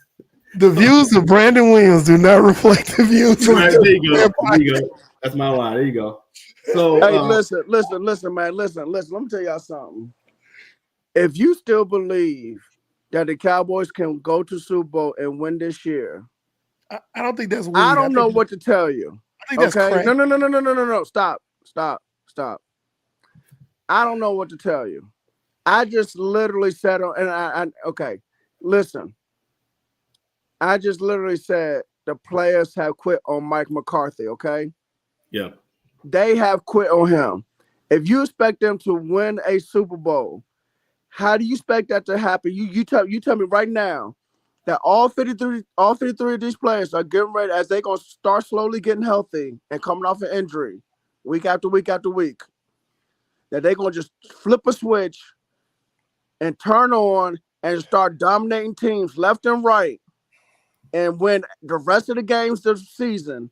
The views of Brandon Williams do not reflect the views of right, there you go. There you go. That's my line. There you go. So Hey, listen, man. Listen. Let me tell y'all something. If you still believe that the Cowboys can go to Super Bowl and win this year, I don't think that's weed. I don't know what to tell you. I think that's Okay? crack. No. Stop. I don't know what to tell you. I just literally said, okay, listen. I just literally said the players have quit on Mike McCarthy, okay? yeah. They have quit on him. If you expect them to win a Super Bowl, how do you expect that to happen? You tell me right now that all 53 of these players are getting ready as they're gonna start slowly getting healthy and coming off an injury week after week after week. That they're gonna just flip a switch and turn on and start dominating teams left and right and win the rest of the games this season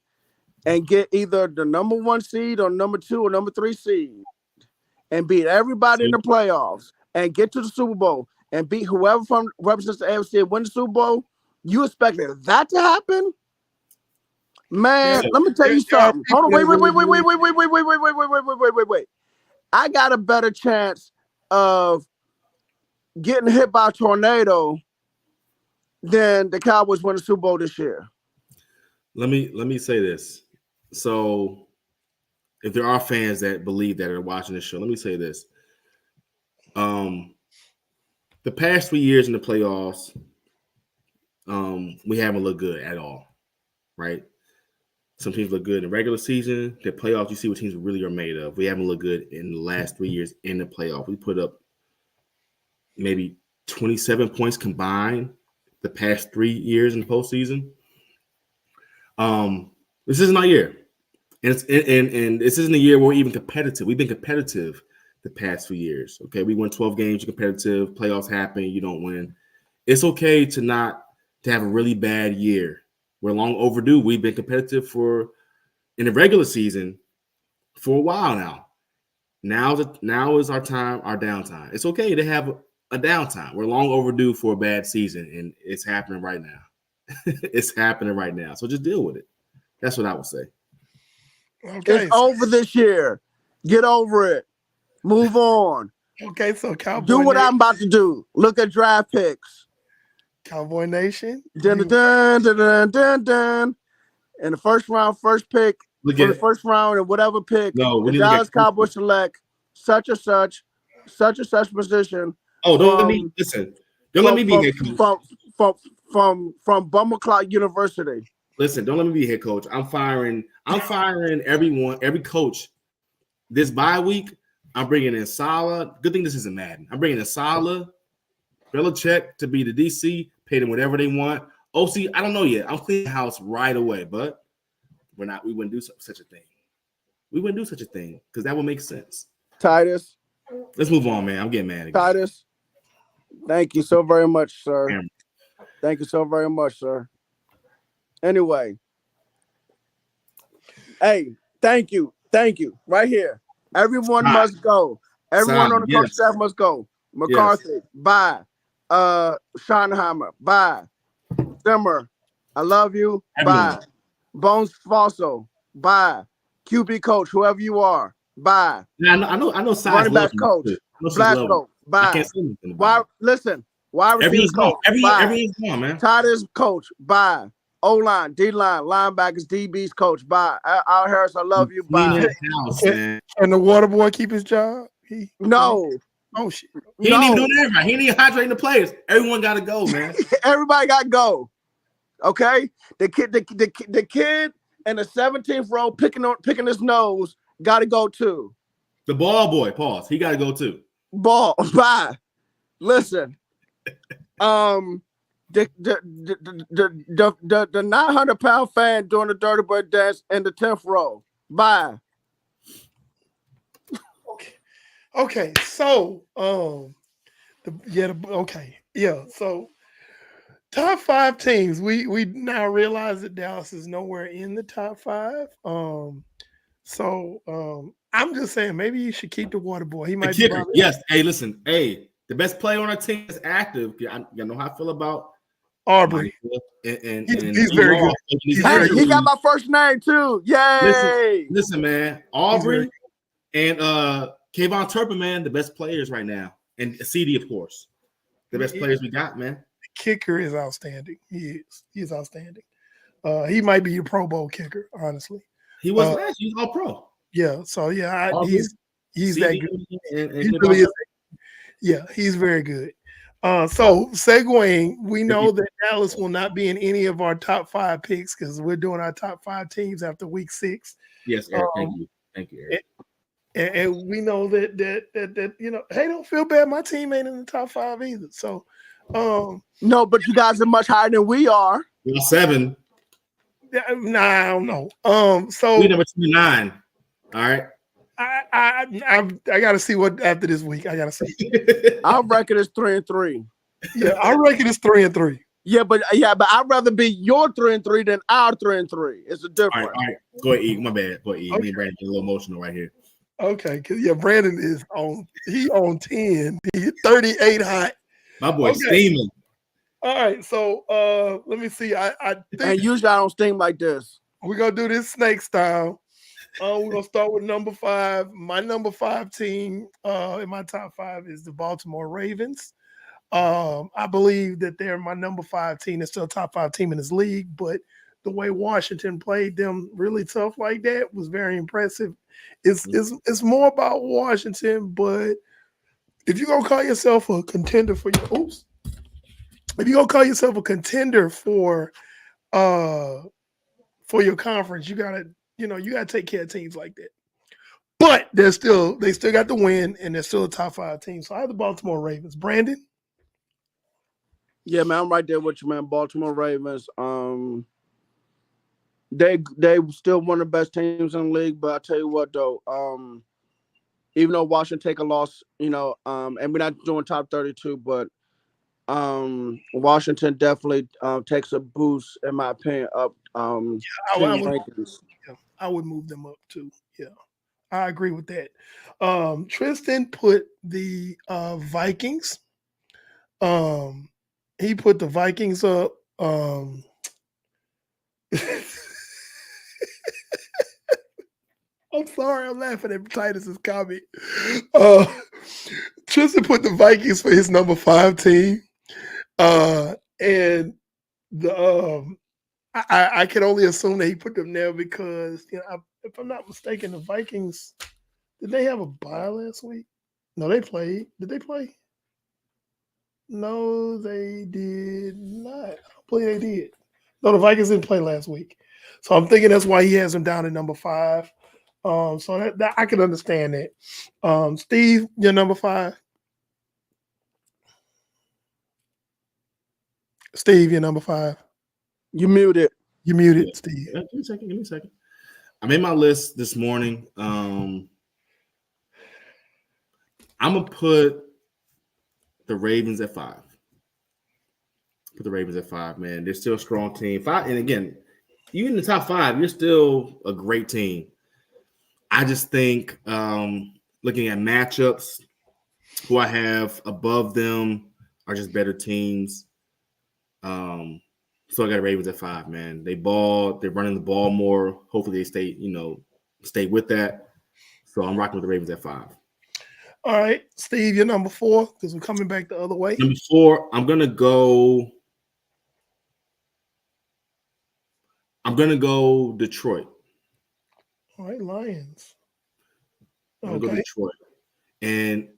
and get either the number 1 seed or number 2 or number 3 seed and beat everybody in the playoffs and get to the Super Bowl and beat whoever from represents the AFC and win the Super Bowl, you expected that to happen? Man, let me tell you something. Hold on, wait. I got a better chance of getting hit by a tornado than the Cowboys win the Super Bowl this year. Let me say this. So if there are fans that believe that are watching this show, let me say this. The past 3 years in the playoffs, we haven't looked good at all, right? Some teams look good in the regular season. The playoffs, you see what teams really are made of. We haven't looked good in the last 3 years in the playoff. We put up maybe 27 points combined the past 3 years in the postseason. This isn't our year. And this isn't a year where we're even competitive. We've been competitive the past few years. Okay, we won 12 games, you're competitive, playoffs happen, you don't win. It's okay to have a really bad year. We're long overdue. We've been competitive in the regular season for a while now. Now is our time, our downtime. It's okay to have a downtime. We're long overdue for a bad season, and it's happening right now. It's happening right now. So just deal with it. That's what I would say. Okay. It's over this year. Get over it. Move on. Okay, so Cowboy do what I'm about to do. Look at draft picks. Cowboy Nation. Dun. In the first round, first pick, for the first round and whatever pick, the Dallas Cowboys select such and such position. Oh, don't let me listen. Don't let me be head coach. From Bummerclock University. Listen, don't let me be head coach. I'm firing everyone, every coach. This bye week, I'm bringing in Saleh. Good thing this isn't Madden. I'm bringing in Saleh, Belichick to be the DC, pay them whatever they want. OC, I don't know yet. I'm cleaning the house right away, but we wouldn't do such a thing. We wouldn't do such a thing because that would make sense. Titus. Let's move on, man. I'm getting mad again. Titus. Thank you so very much, sir. Damn. Thank you so very much, sir. Anyway. Hey, thank you. Right here. Everyone must go. Everyone on the coach staff must go. McCarthy, bye. Schottenheimer, bye. Zimmer, I love you. Everyone. Bye. Bones Fosso, bye. QB coach, whoever you are, bye. Yeah, I know. Running back coach, Blasco, bye. I can't say anything about why? Listen, why receiver coach? Everyone's gone, man. Titus coach, bye. O-line, D-line, linebackers, DBs coach, bye. Al Harris, I love you, bye. And the water boy keep his job? No. Oh shit. He ain't even doing that right. He ain't even hydrating the players. Everyone got to go, man. Everybody got to go. Okay? The kid in the 17th row picking his nose got to go too. The ball boy, pause. He got to go too. Ball, bye. Listen, The 900-pound fan doing the dirty bird dance in the 10th row. Bye. Okay. So So top 5 teams. We now realize that Dallas is nowhere in the top 5. I'm just saying maybe you should keep the water boy. He The might kicker. be Yes. Hey, listen. Hey, the best player on our team is active. I know how I feel about Aubrey. And He's very good. He's Hey, very he good. got my first name too. Yay! Listen, man. Aubrey and Kayvon Turpin, man, the best players right now. And CD, of course. The best players we got, man. The kicker is outstanding. He is. He's outstanding. He might be your Pro Bowl kicker, honestly. He was last year, all pro. Yeah. So yeah, he's CD that good. And He really is. Yeah, he's very good. So segueing, we know that Dallas will not be in any of our top 5 picks because we're doing our top 5 teams after week 6. Yes, Eric. Thank you, Eric. And we know that hey, don't feel bad. My team ain't in the top 5 either. So, no, but you guys are much higher than we are. We're 7. Nah, I don't know. So we number 29. All right. I got to see what after this week. I got to see. Our record is 3-3. Yeah, our record is 3-3. Yeah, but I'd rather be your 3-3 than our 3-3. It's a difference. All right. Go ahead, E. My bad. Go ahead, E. Okay. Me and Brandon get a little emotional right here. Okay, because Brandon is on 10. He's 38 hot. My boy's steaming. All right, so let me see. I think and usually I don't sting like this. We're gonna do this snake style. We're gonna start with number 5. My number 5 team in my top 5 is the Baltimore Ravens. I believe that they're my number 5 team. They're still a top 5 team in this league, but the way Washington played them really tough like that was very impressive. It's more about Washington, but if you're gonna call yourself a contender for your conference, you gotta take care of teams like that. But they still got the win, and they're still a top 5 team. So I have the Baltimore Ravens. Brandon? Yeah, man, I'm right there with you, man. Baltimore Ravens. They still one of the best teams in the league, but I tell you what though, even though Washington take a loss, and we're not doing top 32, but Washington definitely takes a boost, in my opinion, up rankings. I would move them up too. Yeah, I agree with that. Tristan put the Vikings. He put the Vikings up. I'm sorry, I'm laughing at Titus's comment. Tristan put the Vikings for his number 5 team. And I can only assume that he put them there because if I'm not mistaken, the Vikings, did they have a bye last week? No, they played. Did they play? No, they did not. I don't believe they did. No, the Vikings didn't play last week. So I'm thinking that's why he has them down at number 5. So that I can understand that. Steve, your number 5. Steve, your number 5. You muted. You muted, Steve. Give me a second. I made my list this morning. I'm gonna put the Ravens at 5. Put the Ravens at 5, man. They're still a strong team. 5, and again, you in the top 5, you're still a great team. I just think looking at matchups, who I have above them are just better teams. So I got Ravens at 5, man. They're running the ball more. Hopefully they stay with that. So I'm rocking with the Ravens at 5. All right, Steve, you're number 4 because we're coming back the other way. Number 4, I'm gonna go Detroit. All right, Lions. I'm gonna go Detroit. And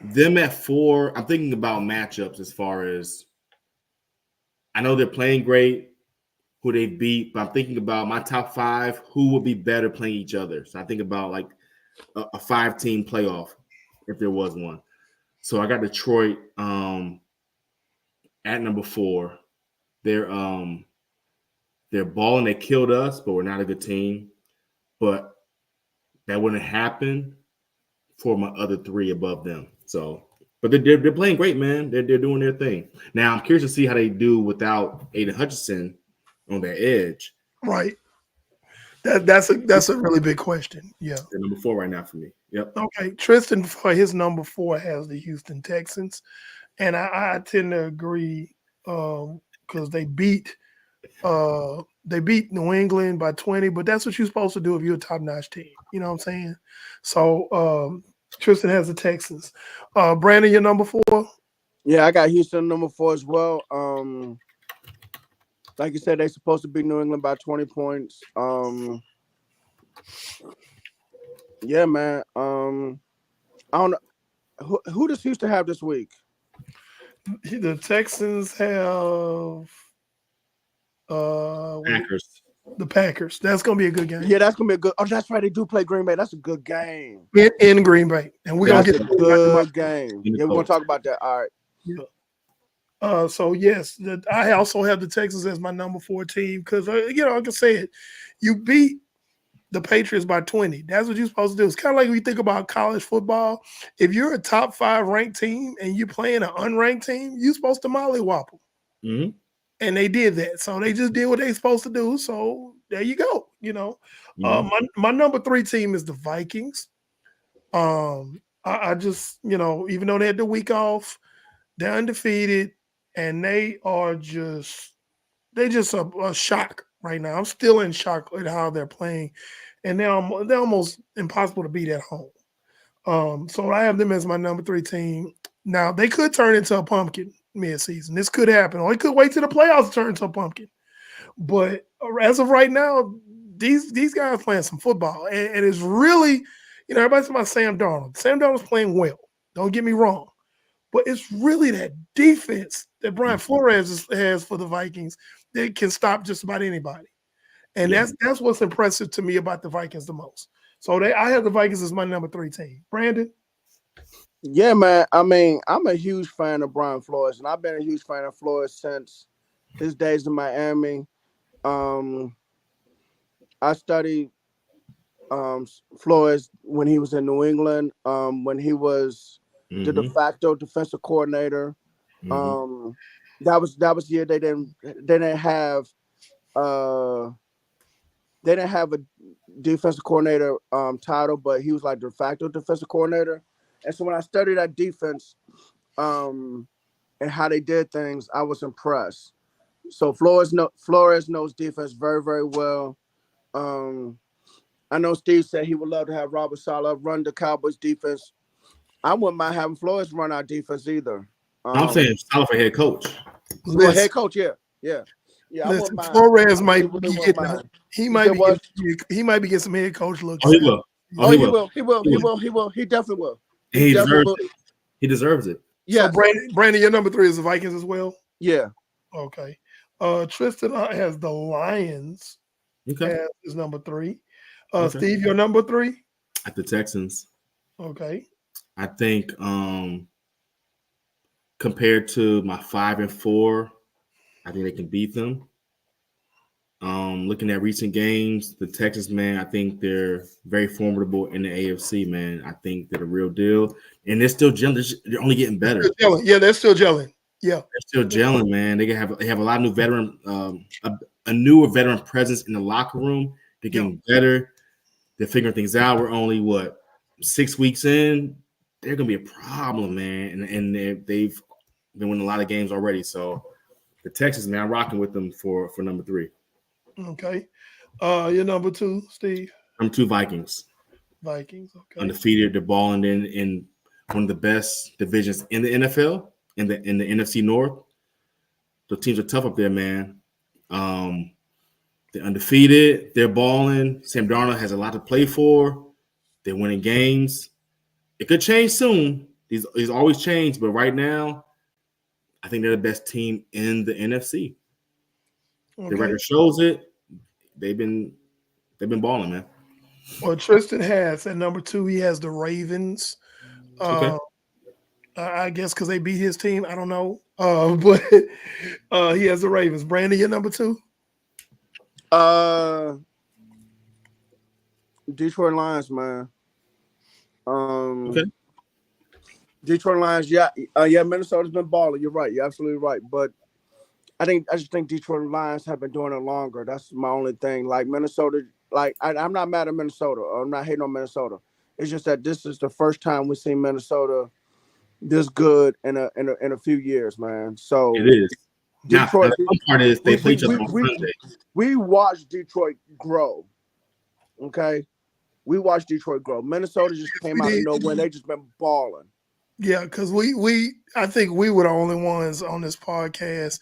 them at 4, I'm thinking about matchups as far as I know they're playing great, who they beat, but I'm thinking about my top 5, who would be better playing each other. So I think about like a 5-team playoff if there was one. So I got Detroit at number 4. They're balling. They killed us, but we're not a good team. But that wouldn't happen for my other 3 above them. So, but they're playing great, man. They're doing their thing. Now I'm curious to see how they do without Aiden Hutchinson on their edge. Right. That's a really big question. Yeah. They're number 4 right now for me. Yep. Okay. Tristan for his number 4 has the Houston Texans, and I tend to agree because they beat New England by 20, but that's what you're supposed to do if you're a top-notch team. You know what I'm saying? So Tristan has the Texans. Brandon, your number 4? Yeah, I got Houston number 4 as well. Like you said, they're supposed to beat New England by 20 points. Yeah, man. I don't know. Who does Houston have this week? The Texans have Packers. the Packers. That's going to be a good game. Yeah, that's gonna be a good. Oh, that's right. They do play Green Bay. That's a good game. In Green Bay, and we're That's gonna a get good game. Yeah, we're gonna talk about that. All right. Yeah. So yes, I also have the Texans as my number 4 team because like I said, you beat the Patriots by 20. That's what you're supposed to do. It's kind of like when you think about college football. If you're a top 5 ranked team and you're playing an unranked team, you're supposed to mollywop them. Mm-hmm. And they did that. So they just did what they're supposed to do. So there you go. My number 3 team is the Vikings. I just, even though they had the week off, they're undefeated and they just a shock right now. I'm still in shock at how they're playing. And they're almost impossible to beat at home. So I have them as my number 3 team. Now they could turn into a pumpkin mid-season. This could happen, or they could wait till the playoffs to turn into a pumpkin. But as of right now, these guys playing some football, and it's really, everybody's talking about Sam Darnold. Sam Darnold's playing well. Don't get me wrong, but it's really that defense that Brian Flores has for the Vikings that can stop just about anybody. And that's what's impressive to me about the Vikings the most. So I have the Vikings as my number 3 team. Brandon? Yeah, man. I mean, I'm a huge fan of Brian Flores, and I've been a huge fan of Flores since his days in Miami. I studied Flores when he was in New England, when he was the de facto defensive coordinator. That was the year they didn't have a defensive coordinator title, but he was like de facto defensive coordinator. And so when I studied that defense and how they did things, I was impressed. So Flores knows defense very, very well. I know Steve said he would love to have Robert Saleh run the Cowboys defense. I wouldn't mind having Flores run our defense either. I'm saying Saleh for head coach. Well, head coach, yeah. Listen, Flores might be getting. He might be getting some head coach looks. Oh, he will. He will. He definitely will. He deserves it. Yeah. So Brandon, your number 3 is the Vikings as well? Yeah. Okay. Tristan has the Lions as his number 3. Steve, your number 3? At the Texans. Okay. I think compared to my 5 and 4, I think they can beat them. Looking at recent games, the Texans, man, I think they're very formidable in the AFC, man. I think they're the real deal. And they're still gelling. They're only getting better. Yeah, they're still gelling. Yeah. They're still gelling, man. They have a lot of new veteran, a newer veteran presence in the locker room. They're getting better. They're figuring things out. We're only, 6 weeks in? They're going to be a problem, man. And they've been winning a lot of games already. So the Texans, man, I'm rocking with them for number 3. Okay. Your number 2, Steve? Number 2, Vikings. Okay. Undefeated. They're balling in one of the best divisions in the NFL, in the NFC North. The teams are tough up there, man. They're undefeated. They're balling. Sam Darnold has a lot to play for. They're winning games. It could change soon. These always change, but right now, I think they're the best team in the NFC. Okay. The record shows it. They've been balling, man. Well, Tristan has at number 2. He has the Ravens. I guess because they beat his team. I don't know. But he has the Ravens. Brandon, your number 2? Detroit Lions, man. Okay. Detroit Lions, yeah, Minnesota's been balling. You're right. You're absolutely right. But I just think Detroit Lions have been doing it longer. That's my only thing. Like Minnesota, like I'm not mad at Minnesota. Or I'm not hating on Minnesota. It's just that this is the first time we've seen Minnesota this good in a few years, man. So It is. Detroit. Now, the fun part is they play each other on Sunday. We watched Detroit grow. Okay, we watched Detroit grow. Minnesota just came out of nowhere. They just been balling. Yeah, because I think we were the only ones on this podcast,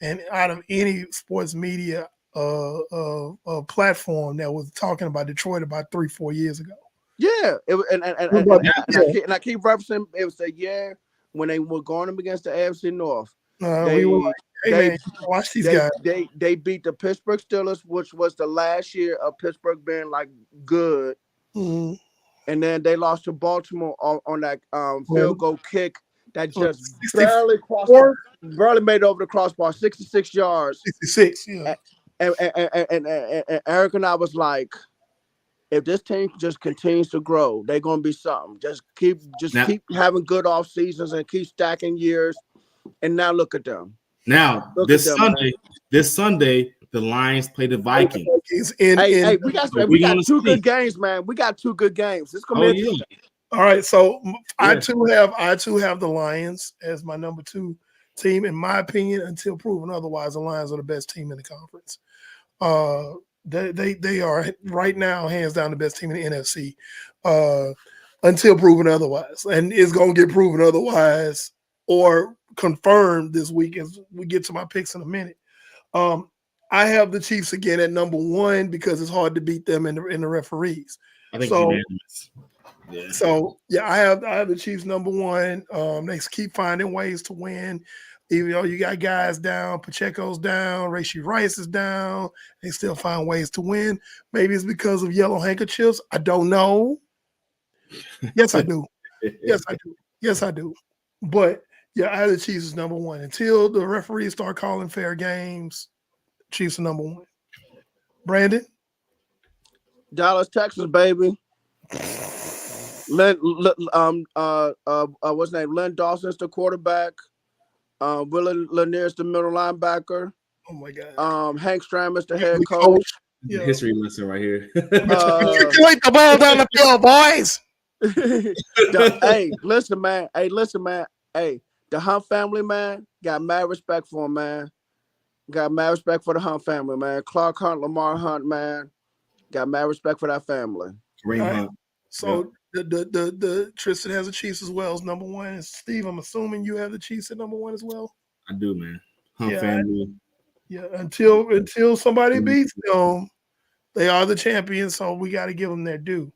and out of any sports media platform that was talking about Detroit about 3-4 years ago. Yeah, and I keep referencing it was when they were going up against the AFC North. We were like, hey man, watch these guys. They beat the Pittsburgh Steelers, which was the last year of Pittsburgh being like good. Mm-hmm. And then they lost to Baltimore on that field goal kick that just barely made it over the crossbar, 66 yards. 66, yeah. And Eric and I was like, if this team just continues to grow, they're gonna be something. Just keep having good off seasons and keep stacking years. And now look at them. Now this Sunday, the Lions play the Vikings. We got 2 good games, man. We got 2 good games. It's gonna be interesting. All right, so I too have the Lions as my number 2 team, in my opinion. Until proven otherwise, the Lions are the best team in the conference. They are right now hands down the best team in the NFC. Until proven otherwise, and it's gonna get proven otherwise or confirmed this week as we get to my picks in a minute. I have the Chiefs again at number 1 because it's hard to beat them in the referees. I think unanimous. Yeah. So I have the Chiefs number 1. They keep finding ways to win. Even though you got guys down, Pacheco's down, Rashee Rice is down, they still find ways to win. Maybe it's because of yellow handkerchiefs. I don't know. Yes, I do. Yes, I do. But yeah, I have the Chiefs as number 1. Until the referees start calling fair games, Chiefs are number 1. Brandon? Dallas, Texas, baby. What's his name? Len Dawson's the quarterback. Willie Lanier's the middle linebacker. Oh my God. Hank Stram is the head coach. Yeah. History lesson right here. Circulate the ball down the field, boys. Hey, listen, man. Hey, the Hunt family, man, got mad respect for him, man. Got mad respect for the Hunt family, man. Clark Hunt, Lamar Hunt, man. Got mad respect for that family. Right. So the Tristan has the Chiefs as well as number 1. And Steve, I'm assuming you have the Chiefs at number 1 as well. I do, man. Hunt family. Yeah. Until somebody beats them, they are the champions. So we got to give them their due.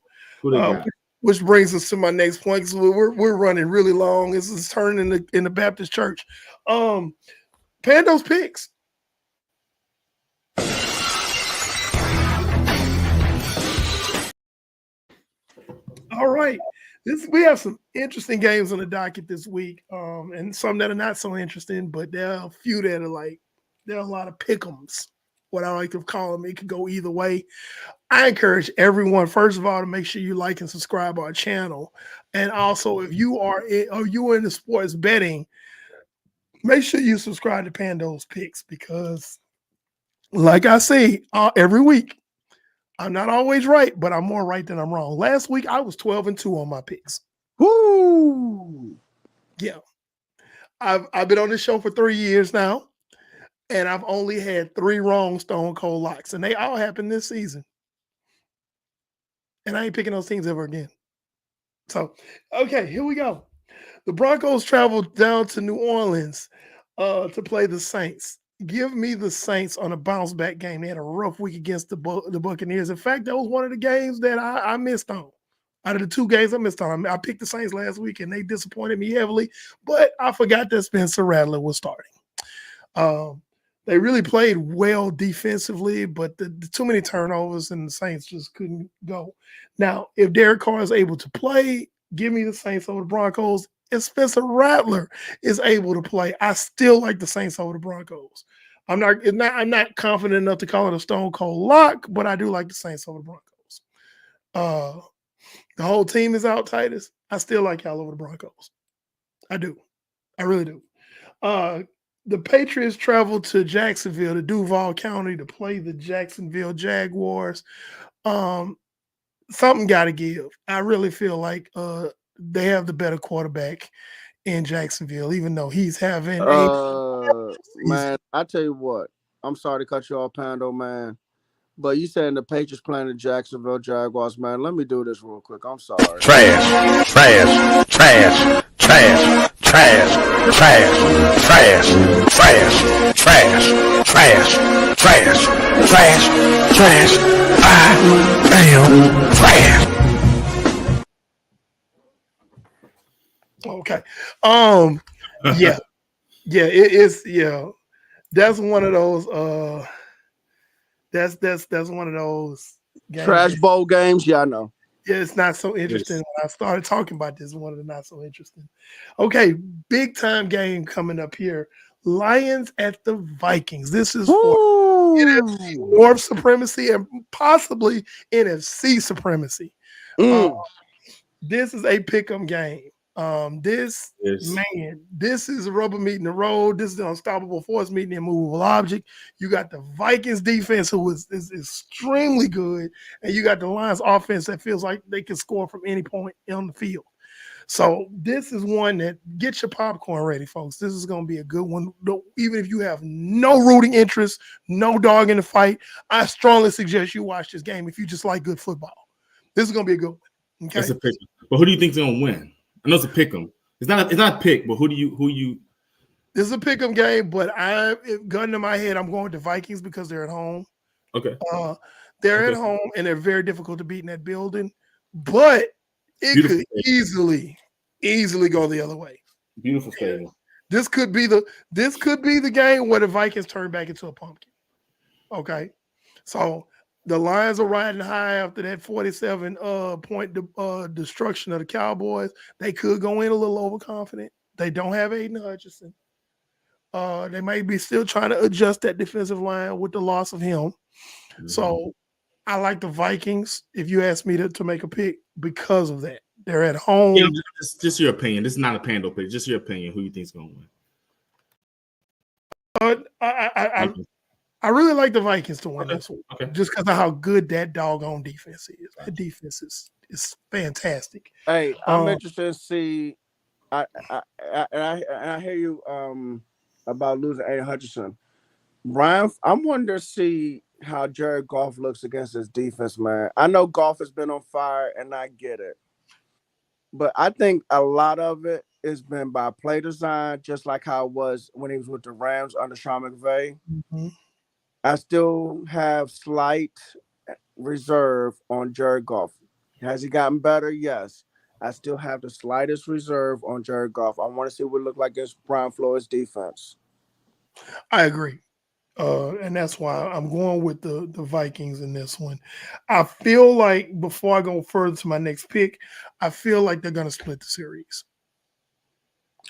Which brings us to my next point, because we're running really long. This is turning in the Baptist church. Pando's picks. All right. We have some interesting games on the docket this week, and some that are not so interesting, but there are a few that are there are a lot of pick'ems, what I like to call them. It could go either way. I encourage everyone, first of all, to make sure you like and subscribe our channel. And also, if you are in the sports betting, make sure you subscribe to Pando's Picks, because like I say every week, I'm not always right, but I'm more right than I'm wrong. Last week, I was 12-2 on my picks. Woo! Yeah. I've been on this show for 3 years now, and I've only had 3 wrong Stone Cold locks, and they all happened this season. And I ain't picking those teams ever again. So, okay, here we go. The Broncos traveled down to New Orleans to play the Saints. Give me the Saints on a bounce back game. They had a rough week against the Buccaneers. In fact, that was one of the games that I missed on. Out of the 2 games I missed on, I picked the Saints last week and they disappointed me heavily, but I forgot that Spencer Rattler was starting. They really played well defensively, but the too many turnovers and the Saints just couldn't go. Now, if Derek Carr is able to play, give me the Saints over the Broncos. and Spencer Rattler is able to play, I still like the Saints over the Broncos. I'm not confident enough to call it a stone cold lock, but I do like the Saints over the Broncos. The whole team is out, Titus. I still like y'all over the Broncos. I do. I really do. The Patriots traveled to Jacksonville, to Duval County, to play the Jacksonville Jaguars. Something got to give. I really feel like they have the better quarterback in Jacksonville, even though he's having man, I tell you what. I'm sorry to cut you off, Pando, man. But you saying the Patriots playing the Jacksonville Jaguars, man. Let me do this real quick. I'm sorry. Trash, trash, trash, trash, trash, trash, trash, trash, trash, trash, trash, trash, trash, damn, trash. Okay. Yeah. Yeah, it is, yeah. That's one of those that's one of those games. Trash bowl games, yeah, I know. Yeah, it's not so interesting. When I started talking about this, one of the not so interesting. Okay, big time game coming up here. Lions at the Vikings. This is for NFC North supremacy and possibly NFC supremacy. This is a pick'em game. This is a rubber meeting the road. This is an unstoppable force meeting an immovable object. You got the Vikings defense, who is extremely good, and you got the Lions offense that feels like they can score from any point on the field. So this is one that get your popcorn ready, folks. This is going to be a good one. Even if you have no rooting interest, no dog in the fight, I strongly suggest you watch this game if you just like good football. This is going to be a good one. Okay, it's a pick. But who do you think's going to win? I know it's a pick 'em. It's not a pick, but who you? This is a pick 'em game, but gun to my head, I'm going with the Vikings because they're at home. Okay. They're at home and they're very difficult to beat in that building, but it Beautiful could stadium. easily go the other way. Beautiful stadium. This could be the game where the Vikings turn back into a pumpkin. Okay, so. The Lions are riding high after that 47 point destruction of the Cowboys. They could go in a little overconfident. They don't have Aiden Hutchinson. They may be still trying to adjust that defensive line with the loss of him. Mm-hmm. So I like the Vikings, if you ask me to make a pick, because of that. They're at home. Yeah, just your opinion. This is not a Pando pick. Just your opinion. Who you think is going to win? I really like the Vikings to win this one, just because of how good that doggone defense is. That defense is fantastic. Hey, I'm interested to see. I hear you about losing Aiden Hutchinson. Brian, I'm wondering to see how Jared Goff looks against his defense, man. I know Goff has been on fire, and I get it, but I think a lot of it has been by play design, just like how it was when he was with the Rams under Sean McVay. Mm-hmm. I still have slight reserve on Jared Goff. Has he gotten better? Yes. I still have the slightest reserve on Jared Goff. I want to see what it looked like against Brian Flores' defense. I agree. And that's why I'm going with the Vikings in this one. I feel like, before I go further to my next pick, I feel like they're going to split the series.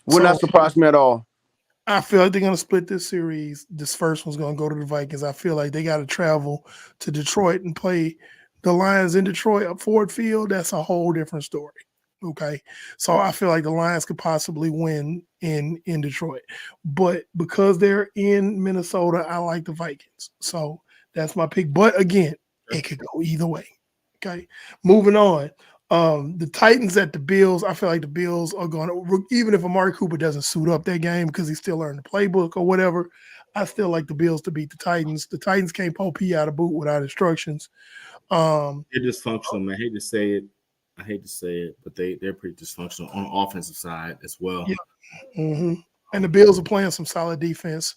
Would not surprise me at all. I feel like they're going to split this series. This first one's going to go to the Vikings. I feel like they got to travel to Detroit and play the Lions in Detroit at Ford Field. That's a whole different story. Okay. So I feel like the Lions could possibly win in Detroit. But because they're in Minnesota, I like the Vikings. So that's my pick. But again, it could go either way. Okay. Moving on. The Titans at the Bills, I feel like the Bills are going to, even if Amari Cooper doesn't suit up that game because he's still learning the playbook or whatever, I still like the Bills to beat the Titans. The Titans can't pull P out of boot without instructions. They're dysfunctional, man. I hate to say it, but they're pretty dysfunctional on the offensive side as well. Yeah. Mm-hmm. And the Bills are playing some solid defense.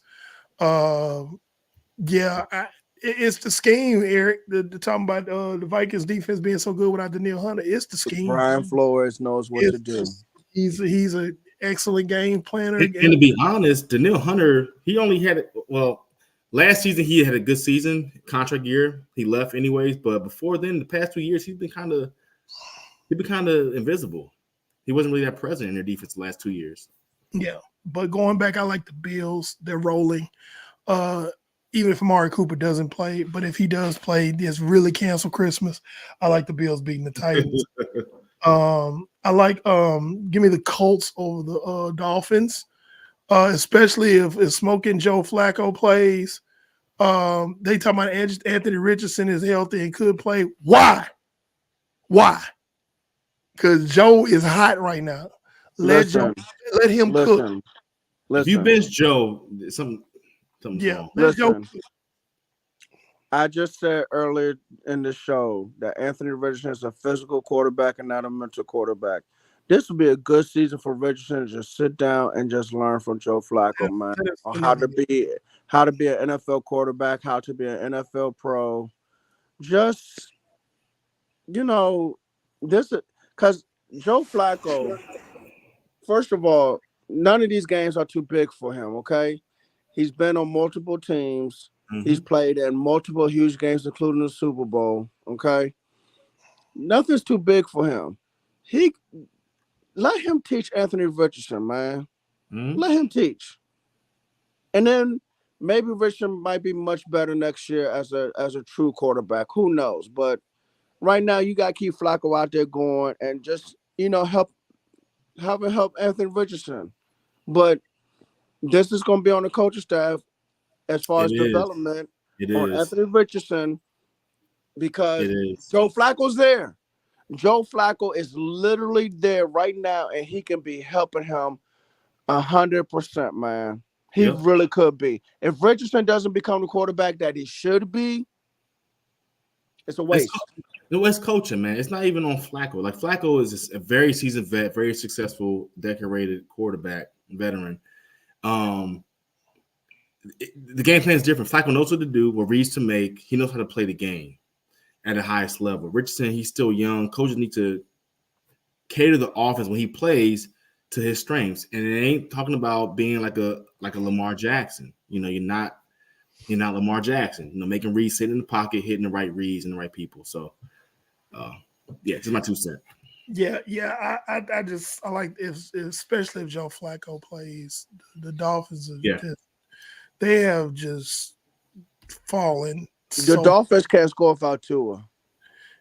It's the scheme, Eric. The talking about the Vikings defense being so good without Danielle Hunter. It's the scheme. Brian Flores knows what to do. He's an excellent game planner. And to be honest, Danielle Hunter, he only had last season he had a good season, contract year. He left anyways, but before then, the past 2 years, he's been kind of invisible. He wasn't really that present in their defense the last 2 years. Yeah, but going back, I like the Bills. They're rolling. Even if Amari Cooper doesn't play, but if he does play, just really cancel Christmas. I like the Bills beating the Titans. I like give me the Colts over the Dolphins, especially if Smoking Joe Flacco plays. They talk about Anthony Richardson is healthy and could play. Why? Because Joe is hot right now. Let him cook. If you bench Joe, something's wrong. Listen. I just said earlier in the show that Anthony Richardson is a physical quarterback and not a mental quarterback. This would be a good season for Richardson to just sit down and just learn from Joe Flacco, man, on how to be an NFL quarterback, how to be an NFL pro. Just, this because Joe Flacco, first of all, none of these games are too big for him, okay? He's been on multiple teams. Mm-hmm. He's played in multiple huge games, including the Super Bowl, okay? Nothing's too big for him. Let him teach Anthony Richardson, man. Mm-hmm. Let him teach. And then maybe Richardson might be much better next year as a true quarterback. Who knows? But right now, you got to keep Flacco out there going and just, help Anthony Richardson. But this is going to be on the coaching staff as far as development on Anthony Richardson because Joe Flacco's there. Joe Flacco is literally there right now, and he can be helping him 100%, man. He really could be. If Richardson doesn't become the quarterback that he should be, it's a waste. It's coaching, man. It's not even on Flacco. Like, Flacco is a very seasoned vet, very successful, decorated quarterback, veteran. The game plan is different. Flacco knows what to do, what reads to make. He knows how to play the game at the highest level. Richardson, he's still young. Coaches need to cater the offense when he plays to his strengths. And it ain't talking about being like a Lamar Jackson. You're not Lamar Jackson. Making reads, sitting in the pocket, hitting the right reads and the right people. So, just my 2 cents. Yeah. I like especially if Joe Flacco plays. The Dolphins they have just fallen. The Dolphins can't score without Tua.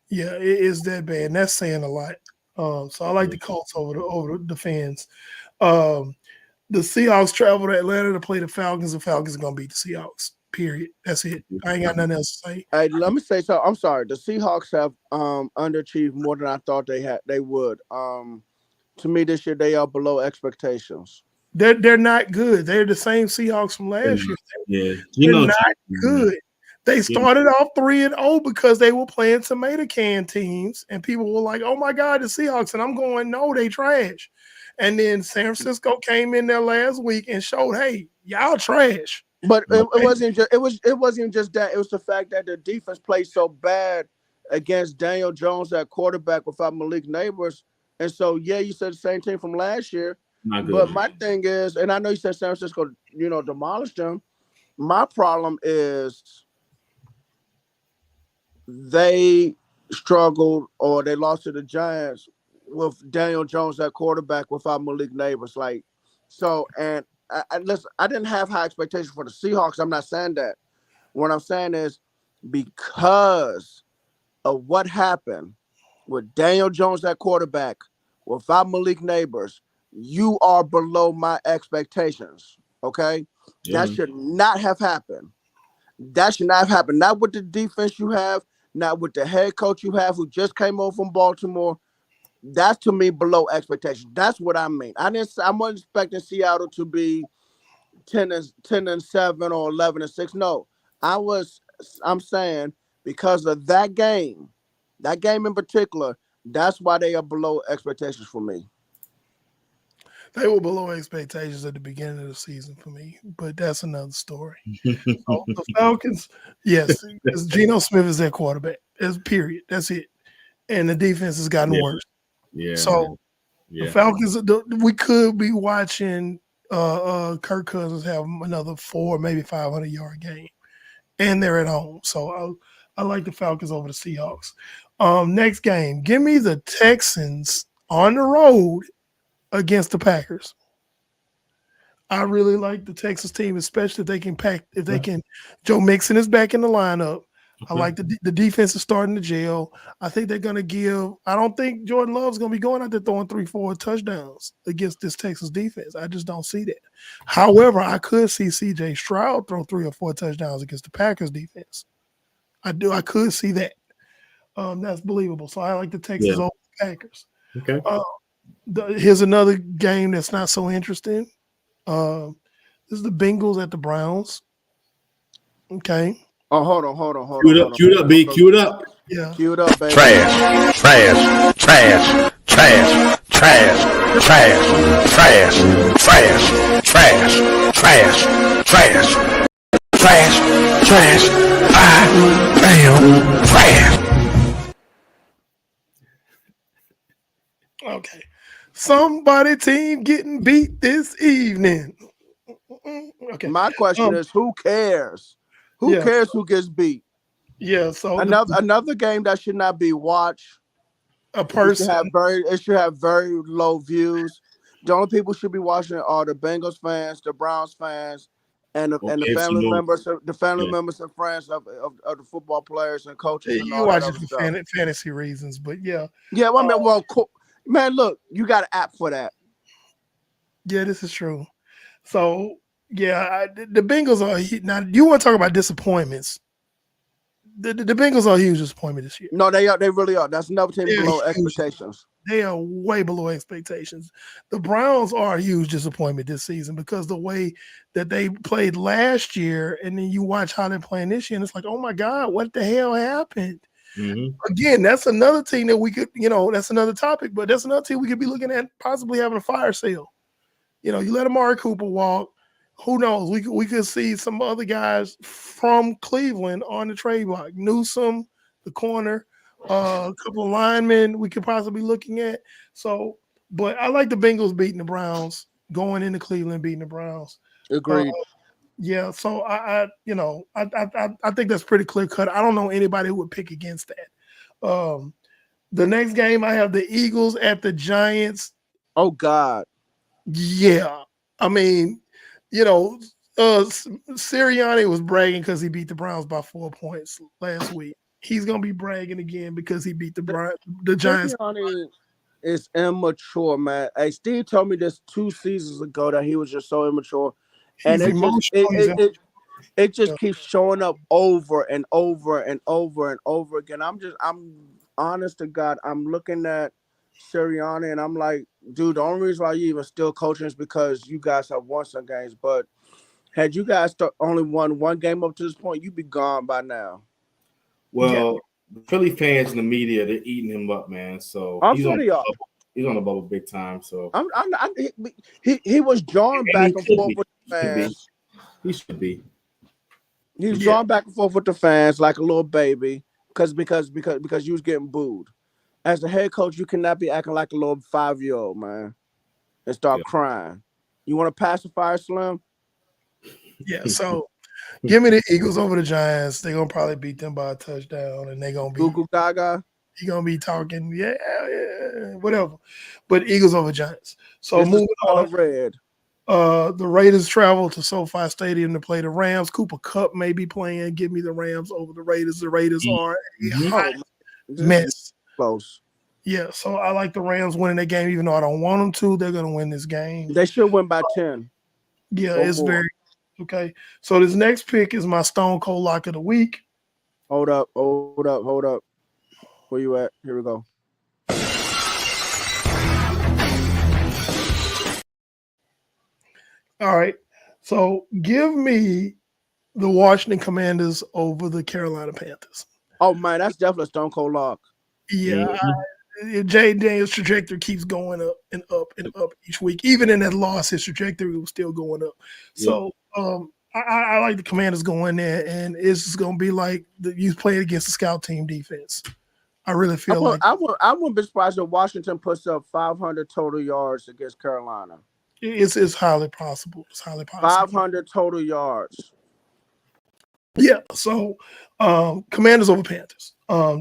Yeah, it is that bad. And that's saying a lot. So I like the Colts over the fans. The Seahawks travel to Atlanta to play the Falcons. The Falcons are going to beat the Seahawks. Period. That's it. I ain't got nothing else to say. Hey, let me say something. I'm sorry. The Seahawks have underachieved more than I thought they would. To me, this year they are below expectations. They're not good. They're the same Seahawks from last year. Yeah, they're not good. They started off 3-0 because they were playing tomato can teams, and people were like, "Oh my God, the Seahawks!" And I'm going, "No, they trash." And then San Francisco came in there last week and showed, "Hey, y'all trash." But it wasn't just that. It was the fact that the defense played so bad against Daniel Jones at quarterback without Malik Neighbors. And so, you said the same thing from last year. But my thing is, and I know you said San Francisco, demolished them. My problem is they struggled or they lost to the Giants with Daniel Jones at quarterback without Malik Neighbors. And listen, I didn't have high expectations for the Seahawks. I'm not saying that. What I'm saying is because of what happened with Daniel Jones at quarterback without Malik Neighbors, you are below my expectations, okay? Yeah. That should not have happened. Not with the defense you have, not with the head coach you have who just came over from Baltimore. That's, to me, below expectations. That's what I mean. I wasn't expecting Seattle to be 10-7 or 11-6. No, I'm saying because of that game in particular, that's why they are below expectations for me. They were below expectations at the beginning of the season for me, but that's another story. So the Falcons, yes, Geno Smith is their quarterback. Period. That's it. And the defense has gotten worse. Yeah. So the Falcons, we could be watching Kirk Cousins have another 4, maybe 500-yard game, and they're at home. So I like the Falcons over the Seahawks. Next game, give me the Texans on the road against the Packers. I really like the Texas team, especially if they can Joe Mixon is back in the lineup. I like the defense is starting to gel. I think they're going to I don't think Jordan Love's going to be going out there throwing 3-4 touchdowns against this Texas defense. I just don't see that. However, I could see CJ Stroud throw 3 or 4 touchdowns against the Packers defense. I could see that. That's believable. So I like the Texas over the Packers. Okay. Here's another game that's not so interesting. This is the Bengals at the Browns. Okay. Oh, hold on. Cue it up, B. Cue it up. Yeah. Cue it up, baby. Trash, trash, trash, trash, trash, trash, trash, trash, trash, trash, trash, trash, trash. I am trash. Okay. Somebody team getting beat this evening. Okay. My question is, who cares? Who cares who gets beat? Yeah. So another game that should not be watched. A person it should have very low views. The only people should be watching it are the Bengals fans, the Browns fans, and the family members, members and friends of the football players and coaches. And you watch it for fantasy reasons, but yeah. Yeah, cool. Man, look, you got an app for that. Yeah, this is true. So, yeah, the Bengals are now. You want to talk about disappointments? The Bengals are a huge disappointment this year. No, they are. They really are. That's another team below expectations. They are way below expectations. The Browns are a huge disappointment this season because the way that they played last year, and then you watch how they're playing this year, and it's like, oh my God, what the hell happened? Mm-hmm. Again, that's another team that we could, that's another topic, but that's another team we could be looking at possibly having a fire sale. You let Amari Cooper walk. Who knows? We could see some other guys from Cleveland on the trade block. Newsome, the corner, a couple of linemen we could possibly be looking at. So, but I like the Bengals beating the Browns, going into Cleveland beating the Browns. Agreed. Yeah, so I think that's pretty clear cut. I don't know anybody who would pick against that. The next game I have the Eagles at the Giants. Oh God. Yeah. I mean, Sirianni was bragging because he beat the Browns by 4 points last week. He's gonna be bragging again because he beat the Giants. Sirianni is immature, man. Hey, Steve told me this 2 seasons ago that he was just so immature. And it just keeps showing up over and over and over and over again. I'm honest to God, I'm looking at Sirianni and I'm like, dude, the only reason why you even still coaching is because you guys have won some games. But had you guys only won one game up to this point, you'd be gone by now. Well, the Philly fans and the media, they're eating him up, man. So he's on the bubble big time. So he was drawn back and forth with the fans. He should be. He's drawn back and forth with the fans like a little baby because you was getting booed. As the head coach, you cannot be acting like a little 5-year-old, man, and start crying. You want to pacify Slim? Yeah, so give me the Eagles over the Giants. They're going to probably beat them by a touchdown, and they're going to be Goo Gaga. You're going to be talking, whatever. But Eagles over Giants. So moving on. Red. The Raiders travel to SoFi Stadium to play the Rams. Cooper Kupp may be playing. Give me the Rams over the Raiders. The Raiders are a hot mess. Close. Yeah, so I like the Rams winning that game, even though I don't want them to. They're going to win this game. They should win by 10. Yeah, it's very okay. So this next pick is my Stone Cold Lock of the Week. Hold up. Where you at? Here we go. All right. So give me the Washington Commanders over the Carolina Panthers. Oh, man, that's definitely a Stone Cold Lock. Yeah. Jay Daniels' trajectory keeps going up and up and up each week. Even in that loss, his trajectory was still going up. So I like the Commanders going there, and it's just going to be like you playing against the scout team defense. I really feel I wouldn't be surprised if Washington puts up 500 total yards against Carolina. It's highly possible. It's highly possible. 500 total yards. Yeah. So Commanders over Panthers.